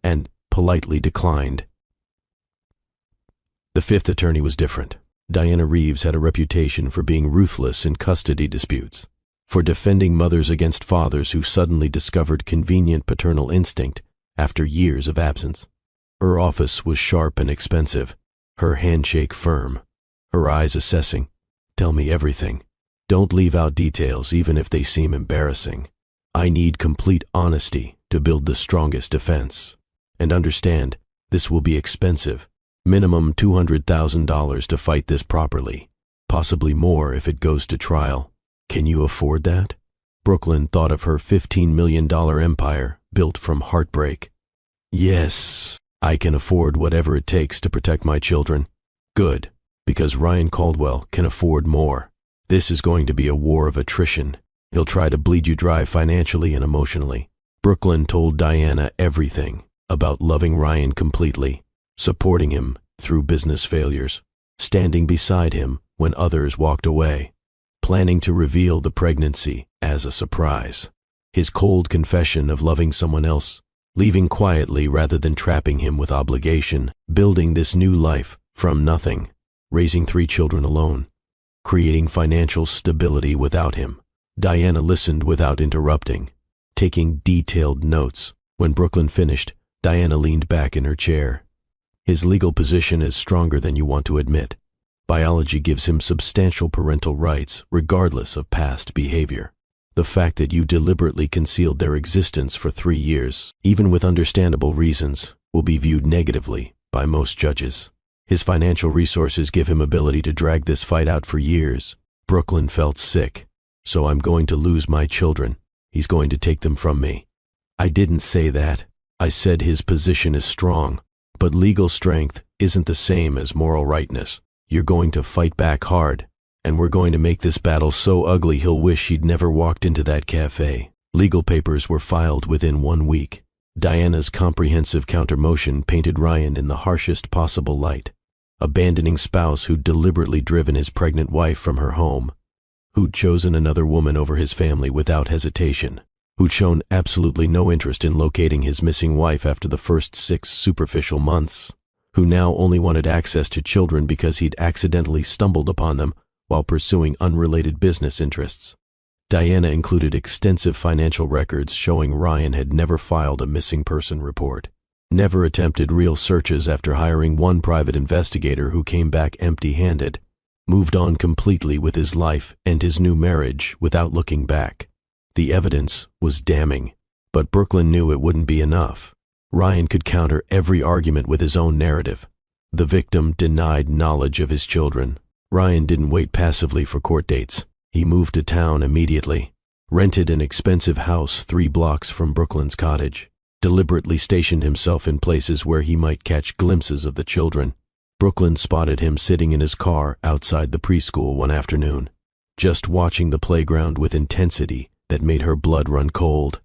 and politely declined. The 5th attorney was different. Diana Reeves had a reputation for being ruthless in custody disputes, for defending mothers against fathers who suddenly discovered convenient paternal instinct after years of absence. Her office was sharp and expensive, her handshake firm, her eyes assessing. Tell me everything. Don't leave out details even if they seem embarrassing. I need complete honesty to build the strongest defense. And understand, this will be expensive. Minimum $200,000 to fight this properly, possibly more if it goes to trial. Can you afford that? Brooklyn thought of her $15 million empire built from heartbreak. Yes, I can afford whatever it takes to protect my children. Good, because Ryan Caldwell can afford more. This is going to be a war of attrition. He'll try to bleed you dry financially and emotionally. Brooklyn told Diana everything about loving Ryan completely, supporting him through business failures, standing beside him when others walked away, planning to reveal the pregnancy as a surprise. His cold confession of loving someone else, leaving quietly rather than trapping him with obligation, building this new life from nothing, raising 3 children alone, creating financial stability without him. Diana listened without interrupting, taking detailed notes. When Brooklyn finished, Diana leaned back in her chair. His legal position is stronger than you want to admit. Biology gives him substantial parental rights regardless of past behavior. The fact that you deliberately concealed their existence for 3 years, even with understandable reasons, will be viewed negatively by most judges. His financial resources give him ability to drag this fight out for years. Brooklyn felt sick. So I'm going to lose my children. He's going to take them from me. I didn't say that. I said his position is strong, but legal strength isn't the same as moral rightness. You're going to fight back hard, and we're going to make this battle so ugly he'll wish he'd never walked into that cafe. Legal papers were filed within 1 week. Diana's comprehensive countermotion painted Ryan in the harshest possible light. Abandoning spouse who'd deliberately driven his pregnant wife from her home, who'd chosen another woman over his family without hesitation, who'd shown absolutely no interest in locating his missing wife after the first 6 superficial months, who now only wanted access to children because he'd accidentally stumbled upon them while pursuing unrelated business interests. Diana included extensive financial records showing Ryan had never filed a missing person report, never attempted real searches after hiring one private investigator who came back empty-handed, moved on completely with his life and his new marriage without looking back. The evidence was damning, but Brooklyn knew it wouldn't be enough. Ryan could counter every argument with his own narrative. The victim denied knowledge of his children. Ryan didn't wait passively for court dates. He moved to town immediately, rented an expensive house 3 blocks from Brooklyn's cottage, deliberately stationed himself in places where he might catch glimpses of the children. Brooklyn spotted him sitting in his car outside the preschool one afternoon, just watching the playground with intensity that made her blood run cold.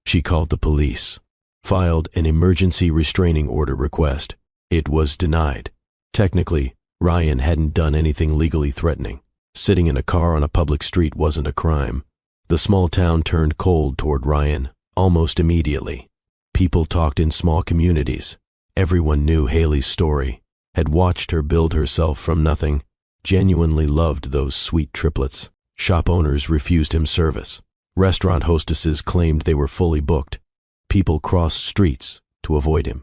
She called the police, filed an emergency restraining order request. It was denied. Technically, Ryan hadn't done anything legally threatening. Sitting in a car on a public street wasn't a crime. The small town turned cold toward Ryan almost immediately. People talked in small communities. Everyone knew Haley's story, had watched her build herself from nothing, genuinely loved those sweet triplets. Shop owners refused him service. Restaurant hostesses claimed they were fully booked. People crossed streets to avoid him.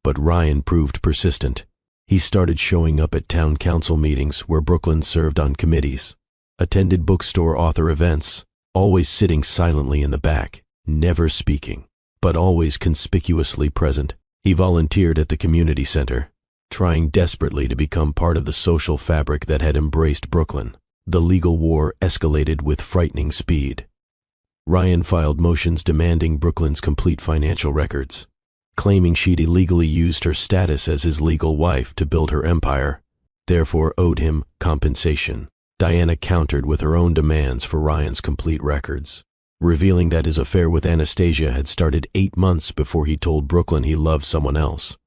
But Ryan proved persistent. He started showing up at town council meetings where Brooklyn served on committees, attended bookstore author events, always sitting silently in the back, never speaking, but always conspicuously present. He volunteered at the community center, trying desperately to become part of the social fabric that had embraced Brooklyn. The legal war escalated with frightening speed. Ryan filed motions demanding Brooklyn's complete financial records, claiming she'd illegally used her status as his legal wife to build her empire, therefore owed him compensation. Diana countered with her own demands for Ryan's complete records, revealing that his affair with Anastasia had started 8 months before he told Brooklyn he loved someone else,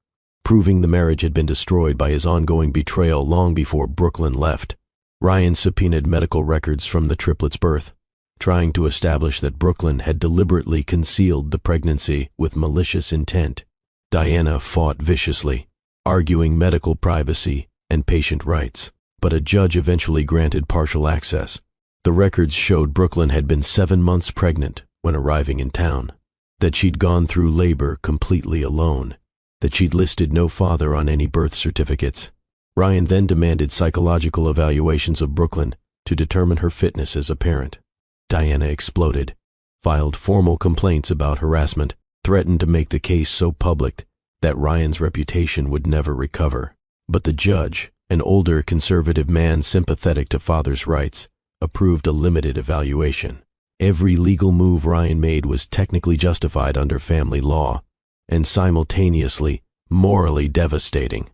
proving the marriage had been destroyed by his ongoing betrayal long before Brooklyn left. Ryan subpoenaed medical records from the triplets' birth, trying to establish that Brooklyn had deliberately concealed the pregnancy with malicious intent. Diana fought viciously, arguing medical privacy and patient rights, but a judge eventually granted partial access. The records showed Brooklyn had been 7 months pregnant when arriving in town, that she'd gone through labor completely alone, that she'd listed no father on any birth certificates. Ryan then demanded psychological evaluations of Brooklyn to determine her fitness as a parent. Diana exploded, filed formal complaints about harassment, threatened to make the case so public that Ryan's reputation would never recover. But the judge, an older conservative man sympathetic to father's rights, approved a limited evaluation. Every legal move Ryan made was technically justified under family law, and simultaneously morally devastating.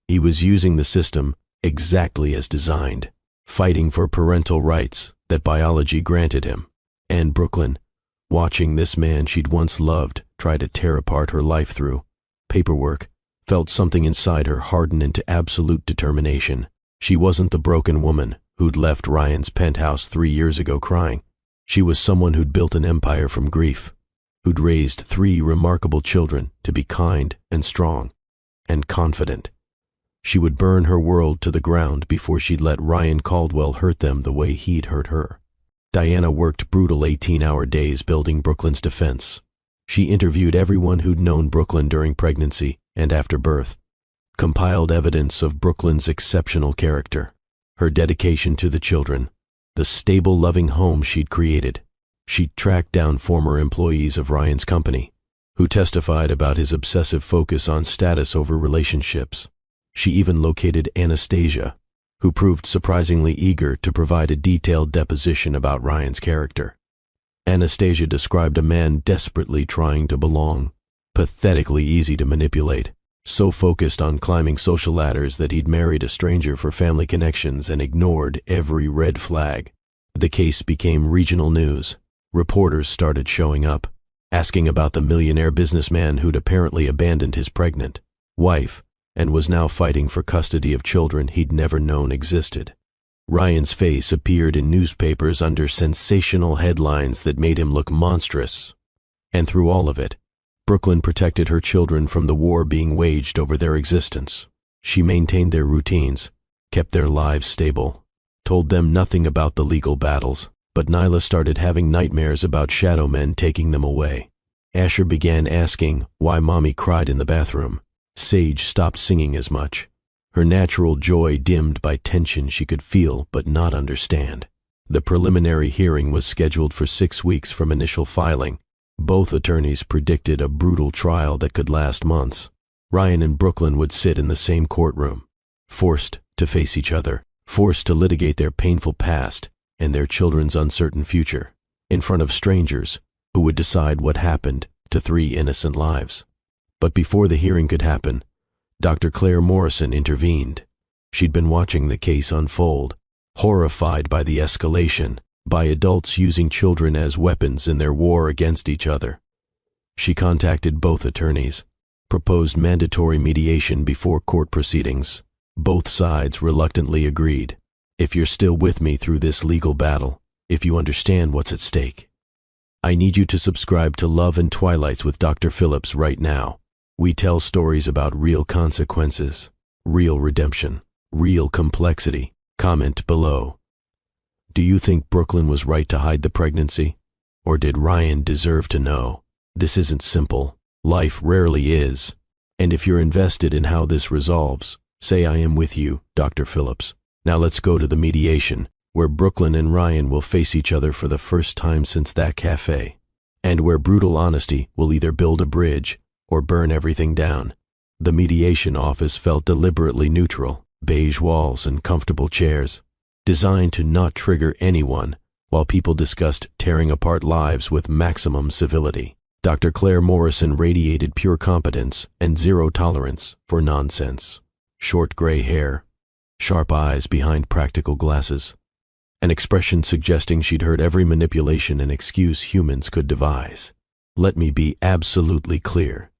He was using the system exactly as designed, fighting for parental rights that biology granted him. And Brooklyn, watching this man she'd once loved try to tear apart her life through paperwork, felt something inside her harden into absolute determination. She wasn't the broken woman who'd left Ryan's penthouse 3 years ago crying. She was someone who'd built an empire from grief, who'd raised 3 remarkable children to be kind and strong and confident. She would burn her world to the ground before she'd let Ryan Caldwell hurt them the way he'd hurt her. Diana worked brutal 18-hour days building Brooklyn's defense. She interviewed everyone who'd known Brooklyn during pregnancy and after birth, compiled evidence of Brooklyn's exceptional character, her dedication to the children, the stable, loving home she'd created. She tracked down former employees of Ryan's company, who testified about his obsessive focus on status over relationships. She even located Anastasia, who proved surprisingly eager to provide a detailed deposition about Ryan's character. Anastasia described a man desperately trying to belong, pathetically easy to manipulate, so focused on climbing social ladders that he'd married a stranger for family connections and ignored every red flag. The case became regional news. Reporters started showing up, asking about the millionaire businessman who'd apparently abandoned his pregnant wife and was now fighting for custody of children he'd never known existed. Ryan's face appeared in newspapers under sensational headlines that made him look monstrous. And through all of it, Brooklyn protected her children from the war being waged over their existence. She maintained their routines, kept their lives stable, told them nothing about the legal battles, but Nyla started having nightmares about shadow men taking them away. Asher began asking why Mommy cried in the bathroom. Sage stopped singing as much, her natural joy dimmed by tension she could feel but not understand. The preliminary hearing was scheduled for 6 weeks from initial filing. Both attorneys predicted a brutal trial that could last months. Ryan and Brooklyn would sit in the same courtroom, forced to face each other, forced to litigate their painful past and their children's uncertain future, in front of strangers who would decide what happened to 3 innocent lives. But before the hearing could happen, Dr. Claire Morrison intervened. She'd been watching the case unfold, horrified by the escalation, by adults using children as weapons in their war against each other. She contacted both attorneys, proposed mandatory mediation before court proceedings. Both sides reluctantly agreed. If you're still with me through this legal battle, if you understand what's at stake, I need you to subscribe to Love and Twilights with Dr. Phillips right now. We tell stories about real consequences, real redemption, real complexity. Comment below. Do you think Brooklyn was right to hide the pregnancy? Or did Ryan deserve to know? This isn't simple. Life rarely is. And if you're invested in how this resolves, say I am with you, Dr. Phillips. Now let's go to the mediation, where Brooklyn and Ryan will face each other for the first time since that cafe, and where brutal honesty will either build a bridge or burn everything down. The mediation office felt deliberately neutral, beige walls and comfortable chairs, designed to not trigger anyone while people discussed tearing apart lives with maximum civility. Dr. Claire Morrison radiated pure competence and zero tolerance for nonsense. Short gray hair, sharp eyes behind practical glasses, an expression suggesting she'd heard every manipulation and excuse humans could devise. Let me be absolutely clear,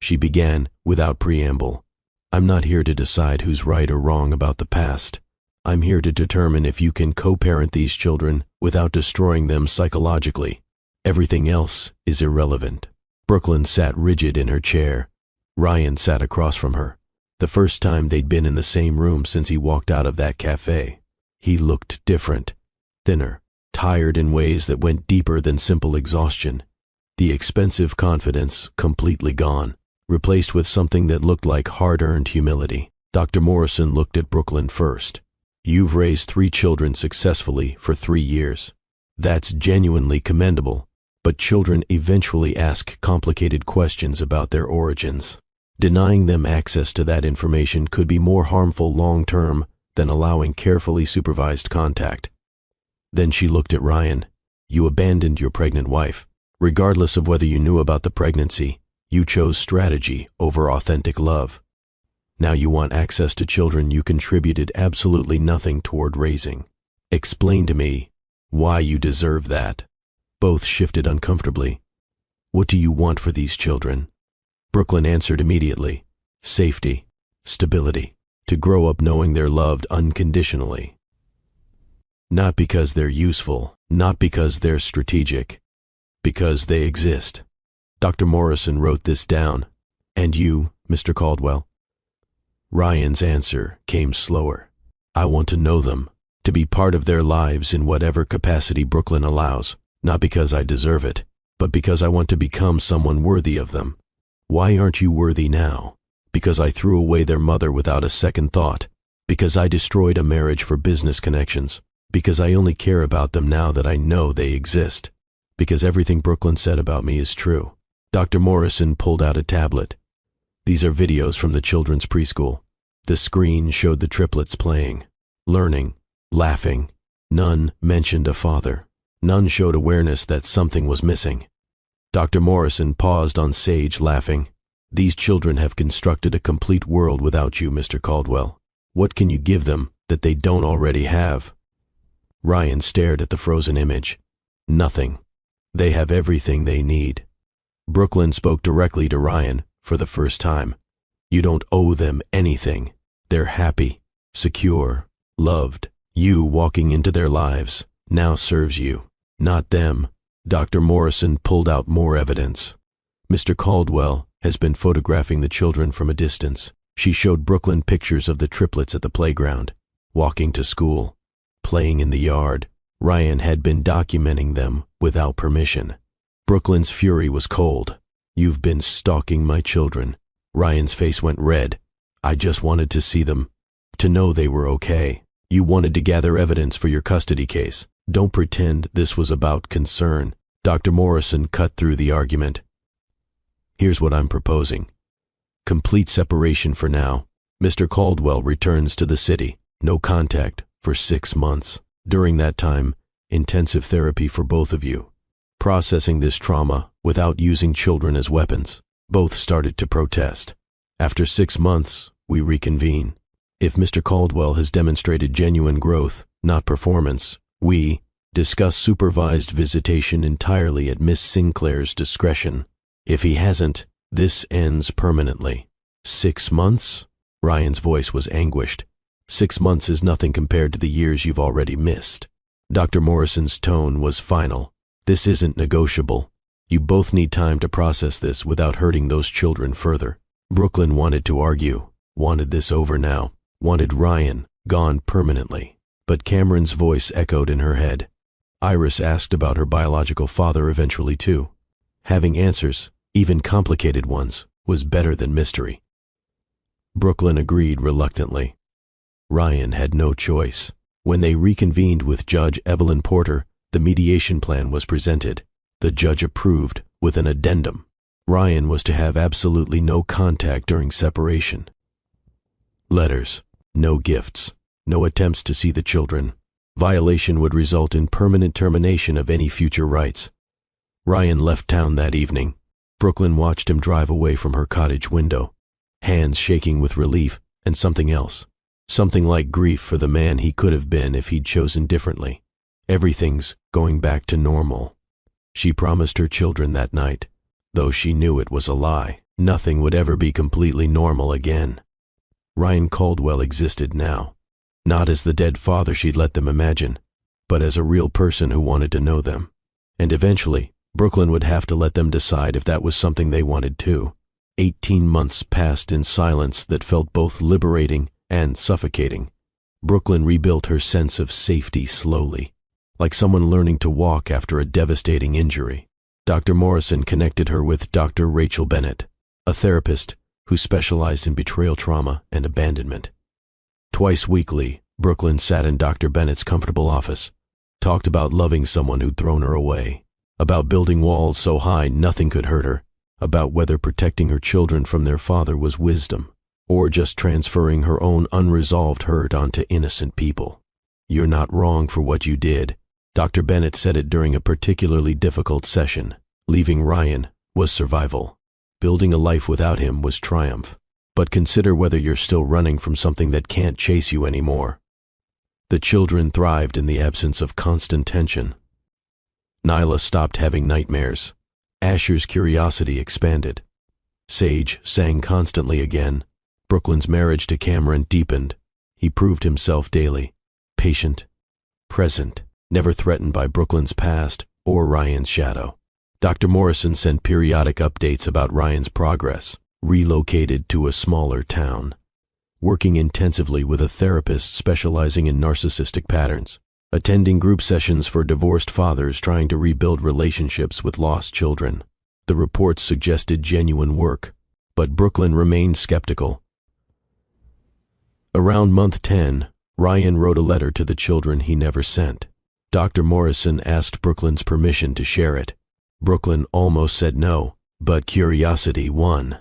she began without preamble. I'm not here to decide who's right or wrong about the past. I'm here to determine if you can co-parent these children without destroying them psychologically. Everything else is irrelevant. Brooklyn sat rigid in her chair. Ryan sat across from her. The first time they'd been in the same room since he walked out of that cafe. He looked different, thinner, tired in ways that went deeper than simple exhaustion. The expensive confidence completely gone, replaced with something that looked like hard-earned humility. Dr. Morrison looked at Brooklyn first. You've raised 3 children successfully for 3 years. That's genuinely commendable, but children eventually ask complicated questions about their origins. Denying them access to that information could be more harmful long-term than allowing carefully supervised contact. Then she looked at Ryan. You abandoned your pregnant wife. Regardless of whether you knew about the pregnancy, you chose strategy over authentic love. Now you want access to children you contributed absolutely nothing toward raising. Explain to me why you deserve that. Both shifted uncomfortably. What do you want for these children? Brooklyn answered immediately. Safety, stability, to grow up knowing they're loved unconditionally. Not because they're useful, not because they're strategic, because they exist. Dr. Morrison wrote this down. And you, Mr. Caldwell? Ryan's answer came slower. I want to know them, to be part of their lives in whatever capacity Brooklyn allows, not because I deserve it, but because I want to become someone worthy of them. Why aren't you worthy now? Because I threw away their mother without a second thought, because I destroyed a marriage for business connections, because I only care about them now that I know they exist, because everything Brooklyn said about me is true. Dr. Morrison pulled out a tablet. These are videos from the children's preschool. The screen showed the triplets playing, learning, laughing. None mentioned a father. None showed awareness that something was missing. Dr. Morrison paused on stage, laughing. These children have constructed a complete world without you, Mr. Caldwell. What can you give them that they don't already have? Ryan stared at the frozen image. Nothing. They have everything they need. Brooklyn spoke directly to Ryan for the first time. You don't owe them anything. They're happy, secure, loved. You walking into their lives now serves you, not them. Dr. Morrison pulled out more evidence. Mr. Caldwell has been photographing the children from a distance. She showed Brooklyn pictures of the triplets at the playground, walking to school, playing in the yard. Ryan had been documenting them without permission. Brooklyn's fury was cold. You've been stalking my children. Ryan's face went red. I just wanted to see them, to know they were okay. You wanted to gather evidence for your custody case. Don't pretend this was about concern. Dr. Morrison cut through the argument. Here's what I'm proposing. Complete separation for now. Mr. Caldwell returns to the city. No contact for 6 months. During that time, intensive therapy for both of you. Processing this trauma without using children as weapons. Both started to protest. After 6 months, we reconvene. If Mr. Caldwell has demonstrated genuine growth, not performance, we discuss supervised visitation entirely at Miss Sinclair's discretion. If he hasn't, this ends permanently. 6 months? Ryan's voice was anguished. 6 months is nothing compared to the years you've already missed. Dr. Morrison's tone was final. This isn't negotiable. You both need time to process this without hurting those children further. Brooklyn wanted to argue, wanted this over now, wanted Ryan gone permanently. But Cameron's voice echoed in her head. Iris asked about her biological father eventually too. Having answers, even complicated ones, was better than mystery. Brooklyn agreed reluctantly. Ryan had no choice. When they reconvened with Judge Evelyn Porter, the mediation plan was presented. The judge approved with an addendum. Ryan was to have absolutely no contact during separation. Letters, no gifts, no attempts to see the children. Violation would result in permanent termination of any future rights. Ryan left town that evening. Brooklyn watched him drive away from her cottage window, hands shaking with relief and something else. Something like grief for the man he could have been if he'd chosen differently. Everything's going back to normal. She promised her children that night, though she knew it was a lie. Nothing would ever be completely normal again. Ryan Caldwell existed now, not as the dead father she'd let them imagine, but as a real person who wanted to know them. And eventually, Brooklyn would have to let them decide if that was something they wanted too. 18 months passed in silence that felt both liberating and suffocating. Brooklyn rebuilt her sense of safety slowly, like someone learning to walk after a devastating injury. Dr. Morrison connected her with Dr. Rachel Bennett, a therapist who specialized in betrayal trauma and abandonment. Twice weekly, Brooklyn sat in Dr. Bennett's comfortable office, talked about loving someone who'd thrown her away, about building walls so high nothing could hurt her, about whether protecting her children from their father was wisdom, or just transferring her own unresolved hurt onto innocent people. You're not wrong for what you did. Dr. Bennett said it during a particularly difficult session. Leaving Ryan was survival. Building a life without him was triumph. But consider whether you're still running from something that can't chase you anymore. The children thrived in the absence of constant tension. Nyla stopped having nightmares. Asher's curiosity expanded. Sage sang constantly again. Brooklyn's marriage to Cameron deepened. He proved himself daily, patient, present, never threatened by Brooklyn's past or Ryan's shadow. Dr. Morrison sent periodic updates about Ryan's progress, relocated to a smaller town, working intensively with a therapist specializing in narcissistic patterns, attending group sessions for divorced fathers trying to rebuild relationships with lost children. The reports suggested genuine work, but Brooklyn remained skeptical. Around month 10, Ryan wrote a letter to the children he never sent. Dr. Morrison asked Brooklyn's permission to share it. Brooklyn almost said no, but curiosity won.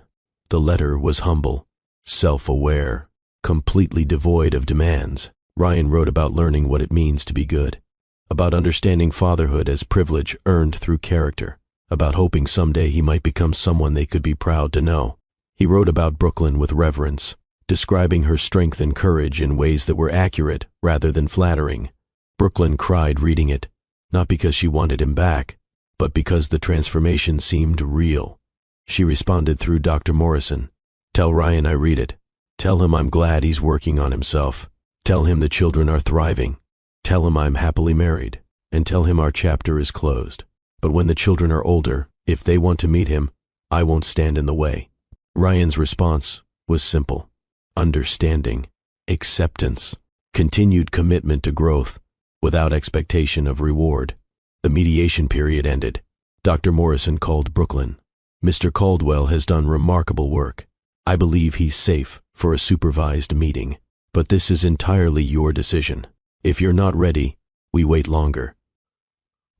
The letter was humble, self-aware, completely devoid of demands. Ryan wrote about learning what it means to be good, about understanding fatherhood as privilege earned through character, about hoping someday he might become someone they could be proud to know. He wrote about Brooklyn with reverence, describing her strength and courage in ways that were accurate rather than flattering. Brooklyn cried reading it, not because she wanted him back, but because the transformation seemed real. She responded through Dr. Morrison. Tell Ryan I read it. Tell him I'm glad he's working on himself. Tell him the children are thriving. Tell him I'm happily married. And tell him our chapter is closed. But when the children are older, if they want to meet him, I won't stand in the way. Ryan's response was simple. Understanding, acceptance, continued commitment to growth, without expectation of reward. The mediation period ended. Dr. Morrison called Brooklyn. Mr. Caldwell has done remarkable work. I believe he's safe for a supervised meeting, but this is entirely your decision. If you're not ready, we wait longer.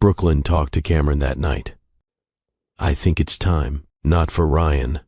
Brooklyn talked to Cameron that night. I think it's time, not for Ryan,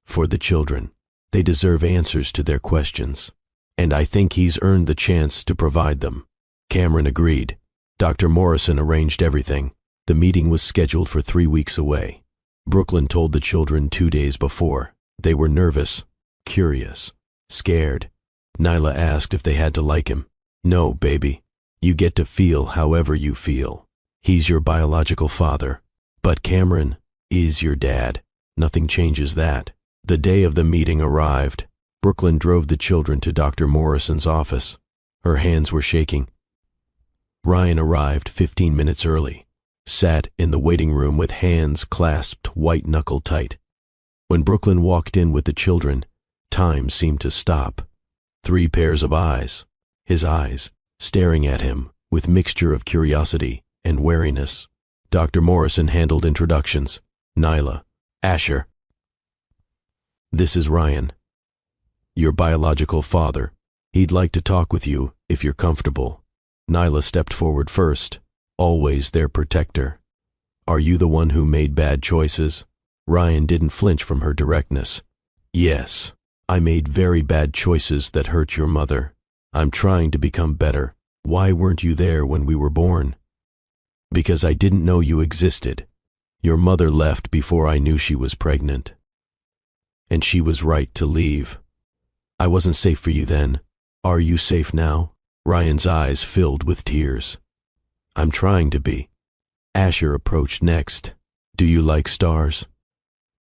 for the children. They deserve answers to their questions, and I think he's earned the chance to provide them. Cameron agreed. Dr. Morrison arranged everything. The meeting was scheduled for 3 weeks away. Brooklyn told the children 2 days before. They were nervous, curious, scared. Nyla asked if they had to like him. No, baby. You get to feel however you feel. He's your biological father. But Cameron is your dad. Nothing changes that. The day of the meeting arrived. Brooklyn drove the children to Dr. Morrison's office. Her hands were shaking. Ryan arrived 15 minutes early, sat in the waiting room with hands clasped white-knuckle tight. When Brooklyn walked in with the children, time seemed to stop. 3 pairs of eyes, his eyes, staring at him with mixture of curiosity and wariness. Dr. Morrison handled introductions. Nyla, Asher. This is Ryan, your biological father. He'd like to talk with you if you're comfortable. Nyla stepped forward first, always their protector. Are you the one who made bad choices? Ryan didn't flinch from her directness. Yes, I made very bad choices that hurt your mother. I'm trying to become better. Why weren't you there when we were born? Because I didn't know you existed. Your mother left before I knew she was pregnant. And she was right to leave. I wasn't safe for you then. Are you safe now? Ryan's eyes filled with tears. I'm trying to be. Asher approached next. Do you like stars?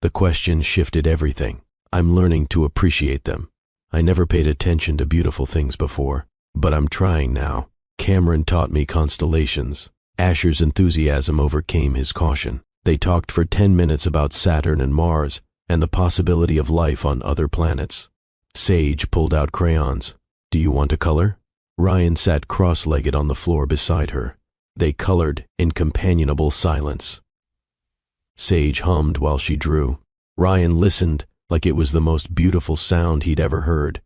The question shifted everything. I'm learning to appreciate them. I never paid attention to beautiful things before, but I'm trying now. Cameron taught me constellations. Asher's enthusiasm overcame his caution. They talked for 10 minutes about Saturn and Mars and the possibility of life on other planets. Sage pulled out crayons. Do you want to color? Ryan sat cross-legged on the floor beside her. They colored in companionable silence. Sage hummed while she drew. Ryan listened like it was the most beautiful sound he'd ever heard.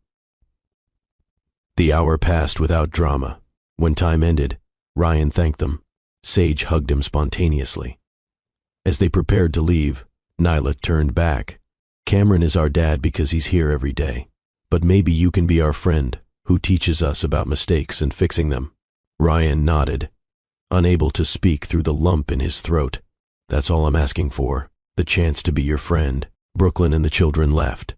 The hour passed without drama. When time ended, Ryan thanked them. Sage hugged him spontaneously. As they prepared to leave, Nyla turned back. Cameron is our dad because he's here every day. But maybe you can be our friend who teaches us about mistakes and fixing them. Ryan nodded, unable to speak through the lump in his throat. That's all I'm asking for, the chance to be your friend. Brooklyn and the children left.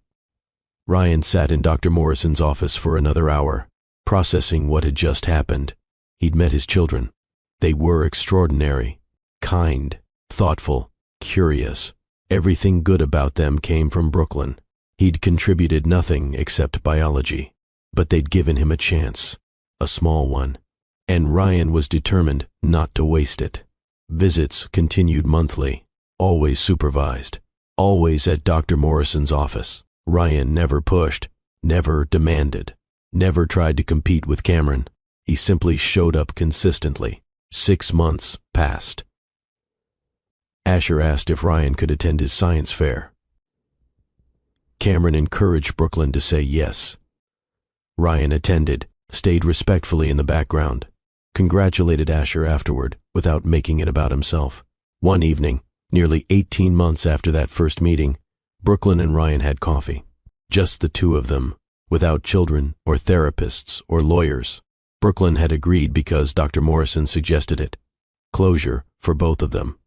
Ryan sat in Dr. Morrison's office for another hour, processing what had just happened. He'd met his children. They were extraordinary, kind, thoughtful, curious. Everything good about them came from Brooklyn. He'd contributed nothing except biology, but they'd given him a chance, a small one, and Ryan was determined not to waste it. Visits continued monthly, always supervised, always at Dr. Morrison's office. Ryan never pushed, never demanded, never tried to compete with Cameron. He simply showed up consistently. 6 months passed. Asher asked if Ryan could attend his science fair. Cameron encouraged Brooklyn to say yes. Ryan attended, stayed respectfully in the background, congratulated Asher afterward without making it about himself. One evening, nearly 18 months after that first meeting, Brooklyn and Ryan had coffee. Just the two of them, without children or therapists or lawyers. Brooklyn had agreed because Dr. Morrison suggested it. Closure for both of them.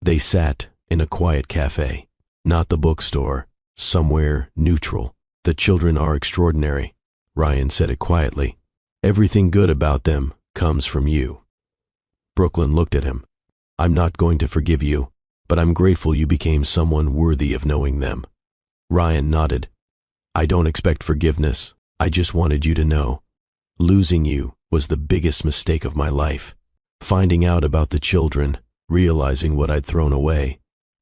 They sat in a quiet cafe, not the bookstore, somewhere neutral. The children are extraordinary. Ryan said it quietly. Everything good about them comes from you. Brooklyn looked at him. I'm not going to forgive you, but I'm grateful you became someone worthy of knowing them. Ryan nodded. I don't expect forgiveness. I just wanted you to know. Losing you was the biggest mistake of my life. Finding out about the children, realizing what I'd thrown away,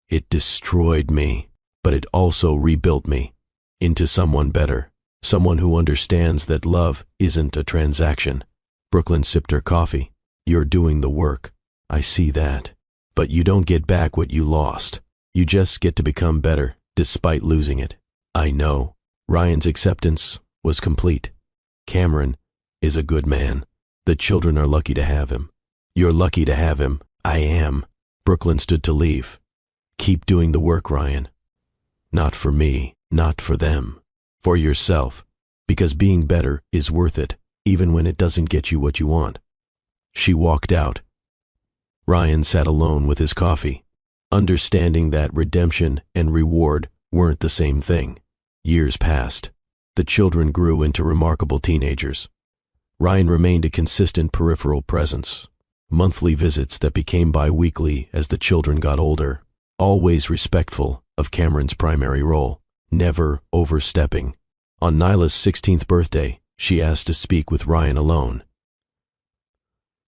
it destroyed me, but it also rebuilt me into someone better, someone who understands that love isn't a transaction. Brooklyn sipped her coffee. You're doing the work. I see that. But you don't get back what you lost. You just get to become better, despite losing it. I know. Ryan's acceptance was complete. Cameron is a good man. The children are lucky to have him. You're lucky to have him. I am. Brooklyn stood to leave. Keep doing the work, Ryan. Not for me, not for them. For yourself, because being better is worth it, even when it doesn't get you what you want. She walked out. Ryan sat alone with his coffee, understanding that redemption and reward weren't the same thing. Years passed. The children grew into remarkable teenagers. Ryan remained a consistent peripheral presence. Monthly visits that became bi-weekly as the children got older, always respectful of Cameron's primary role, never overstepping. On Nyla's 16th birthday, she asked to speak with Ryan alone.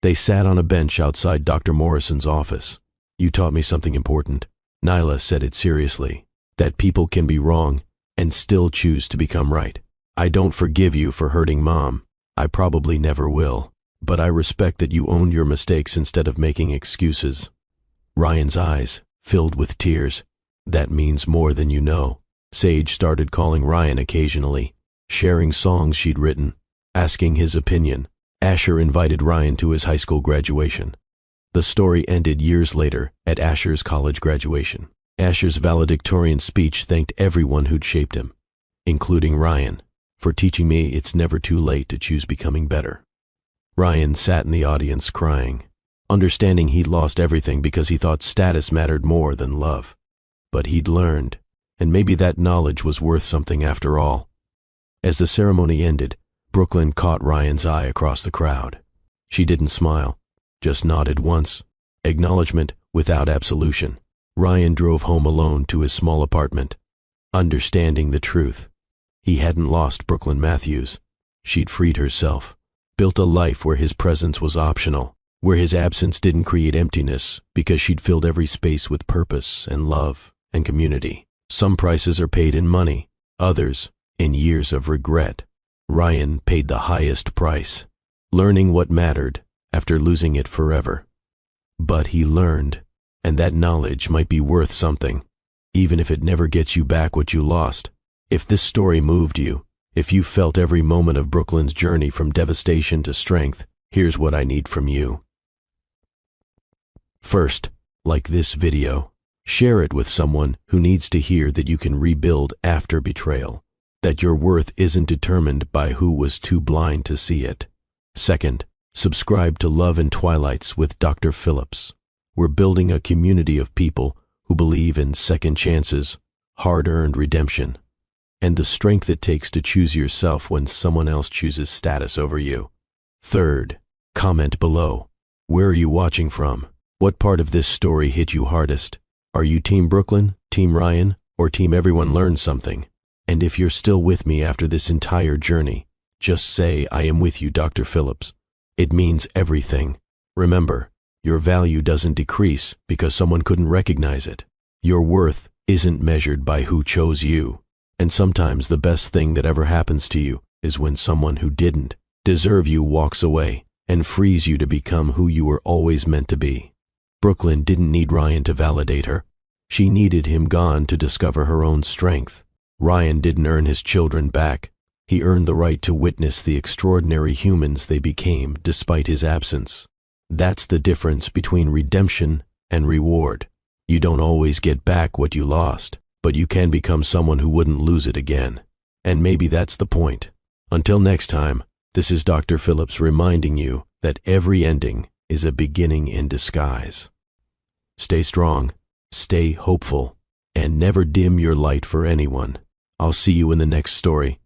They sat on a bench outside Dr. Morrison's office. "You taught me something important." Nyla said it seriously, that people can be wrong and still choose to become right. "I don't forgive you for hurting Mom. I probably never will. But I respect that you owned your mistakes instead of making excuses." Ryan's eyes filled with tears. "That means more than you know." Sage started calling Ryan occasionally, sharing songs she'd written, asking his opinion. Asher invited Ryan to his high school graduation. The story ended years later at Asher's college graduation. Asher's valedictorian speech thanked everyone who'd shaped him, including Ryan, for teaching me it's never too late to choose becoming better. Ryan sat in the audience crying, understanding he'd lost everything because he thought status mattered more than love. But he'd learned, and maybe that knowledge was worth something after all. As the ceremony ended, Brooklyn caught Ryan's eye across the crowd. She didn't smile, just nodded once, acknowledgement without absolution. Ryan drove home alone to his small apartment, understanding the truth. He hadn't lost Brooklyn Matthews. She'd freed herself, built a life where his presence was optional, where his absence didn't create emptiness because she'd filled every space with purpose and love and community. Some prices are paid in money, others in years of regret. Ryan paid the highest price, learning what mattered after losing it forever. But he learned, and that knowledge might be worth something, even if it never gets you back what you lost. If this story moved you, if you felt every moment of Brooklyn's journey from devastation to strength, here's what I need from you. First, like this video, share it with someone who needs to hear that you can rebuild after betrayal, that your worth isn't determined by who was too blind to see it. Second, subscribe to Love in Twilights with Dr. Phillips. We're building a community of people who believe in second chances, hard-earned redemption, and the strength it takes to choose yourself when someone else chooses status over you. Third, comment below. Where are you watching from? What part of this story hit you hardest? Are you Team Brooklyn, Team Ryan, or Team Everyone Learned Something? And if you're still with me after this entire journey, just say, "I am with you, Dr. Phillips." It means everything. Remember, your value doesn't decrease because someone couldn't recognize it. Your worth isn't measured by who chose you. And sometimes the best thing that ever happens to you is when someone who didn't deserve you walks away and frees you to become who you were always meant to be. Brooklyn didn't need Ryan to validate her. She needed him gone to discover her own strength. Ryan didn't earn his children back. He earned the right to witness the extraordinary humans they became despite his absence. That's the difference between redemption and reward. You don't always get back what you lost, but you can become someone who wouldn't lose it again. And maybe that's the point. Until next time, this is Dr. Phillips reminding you that every ending is a beginning in disguise. Stay strong, stay hopeful, and never dim your light for anyone. I'll see you in the next story.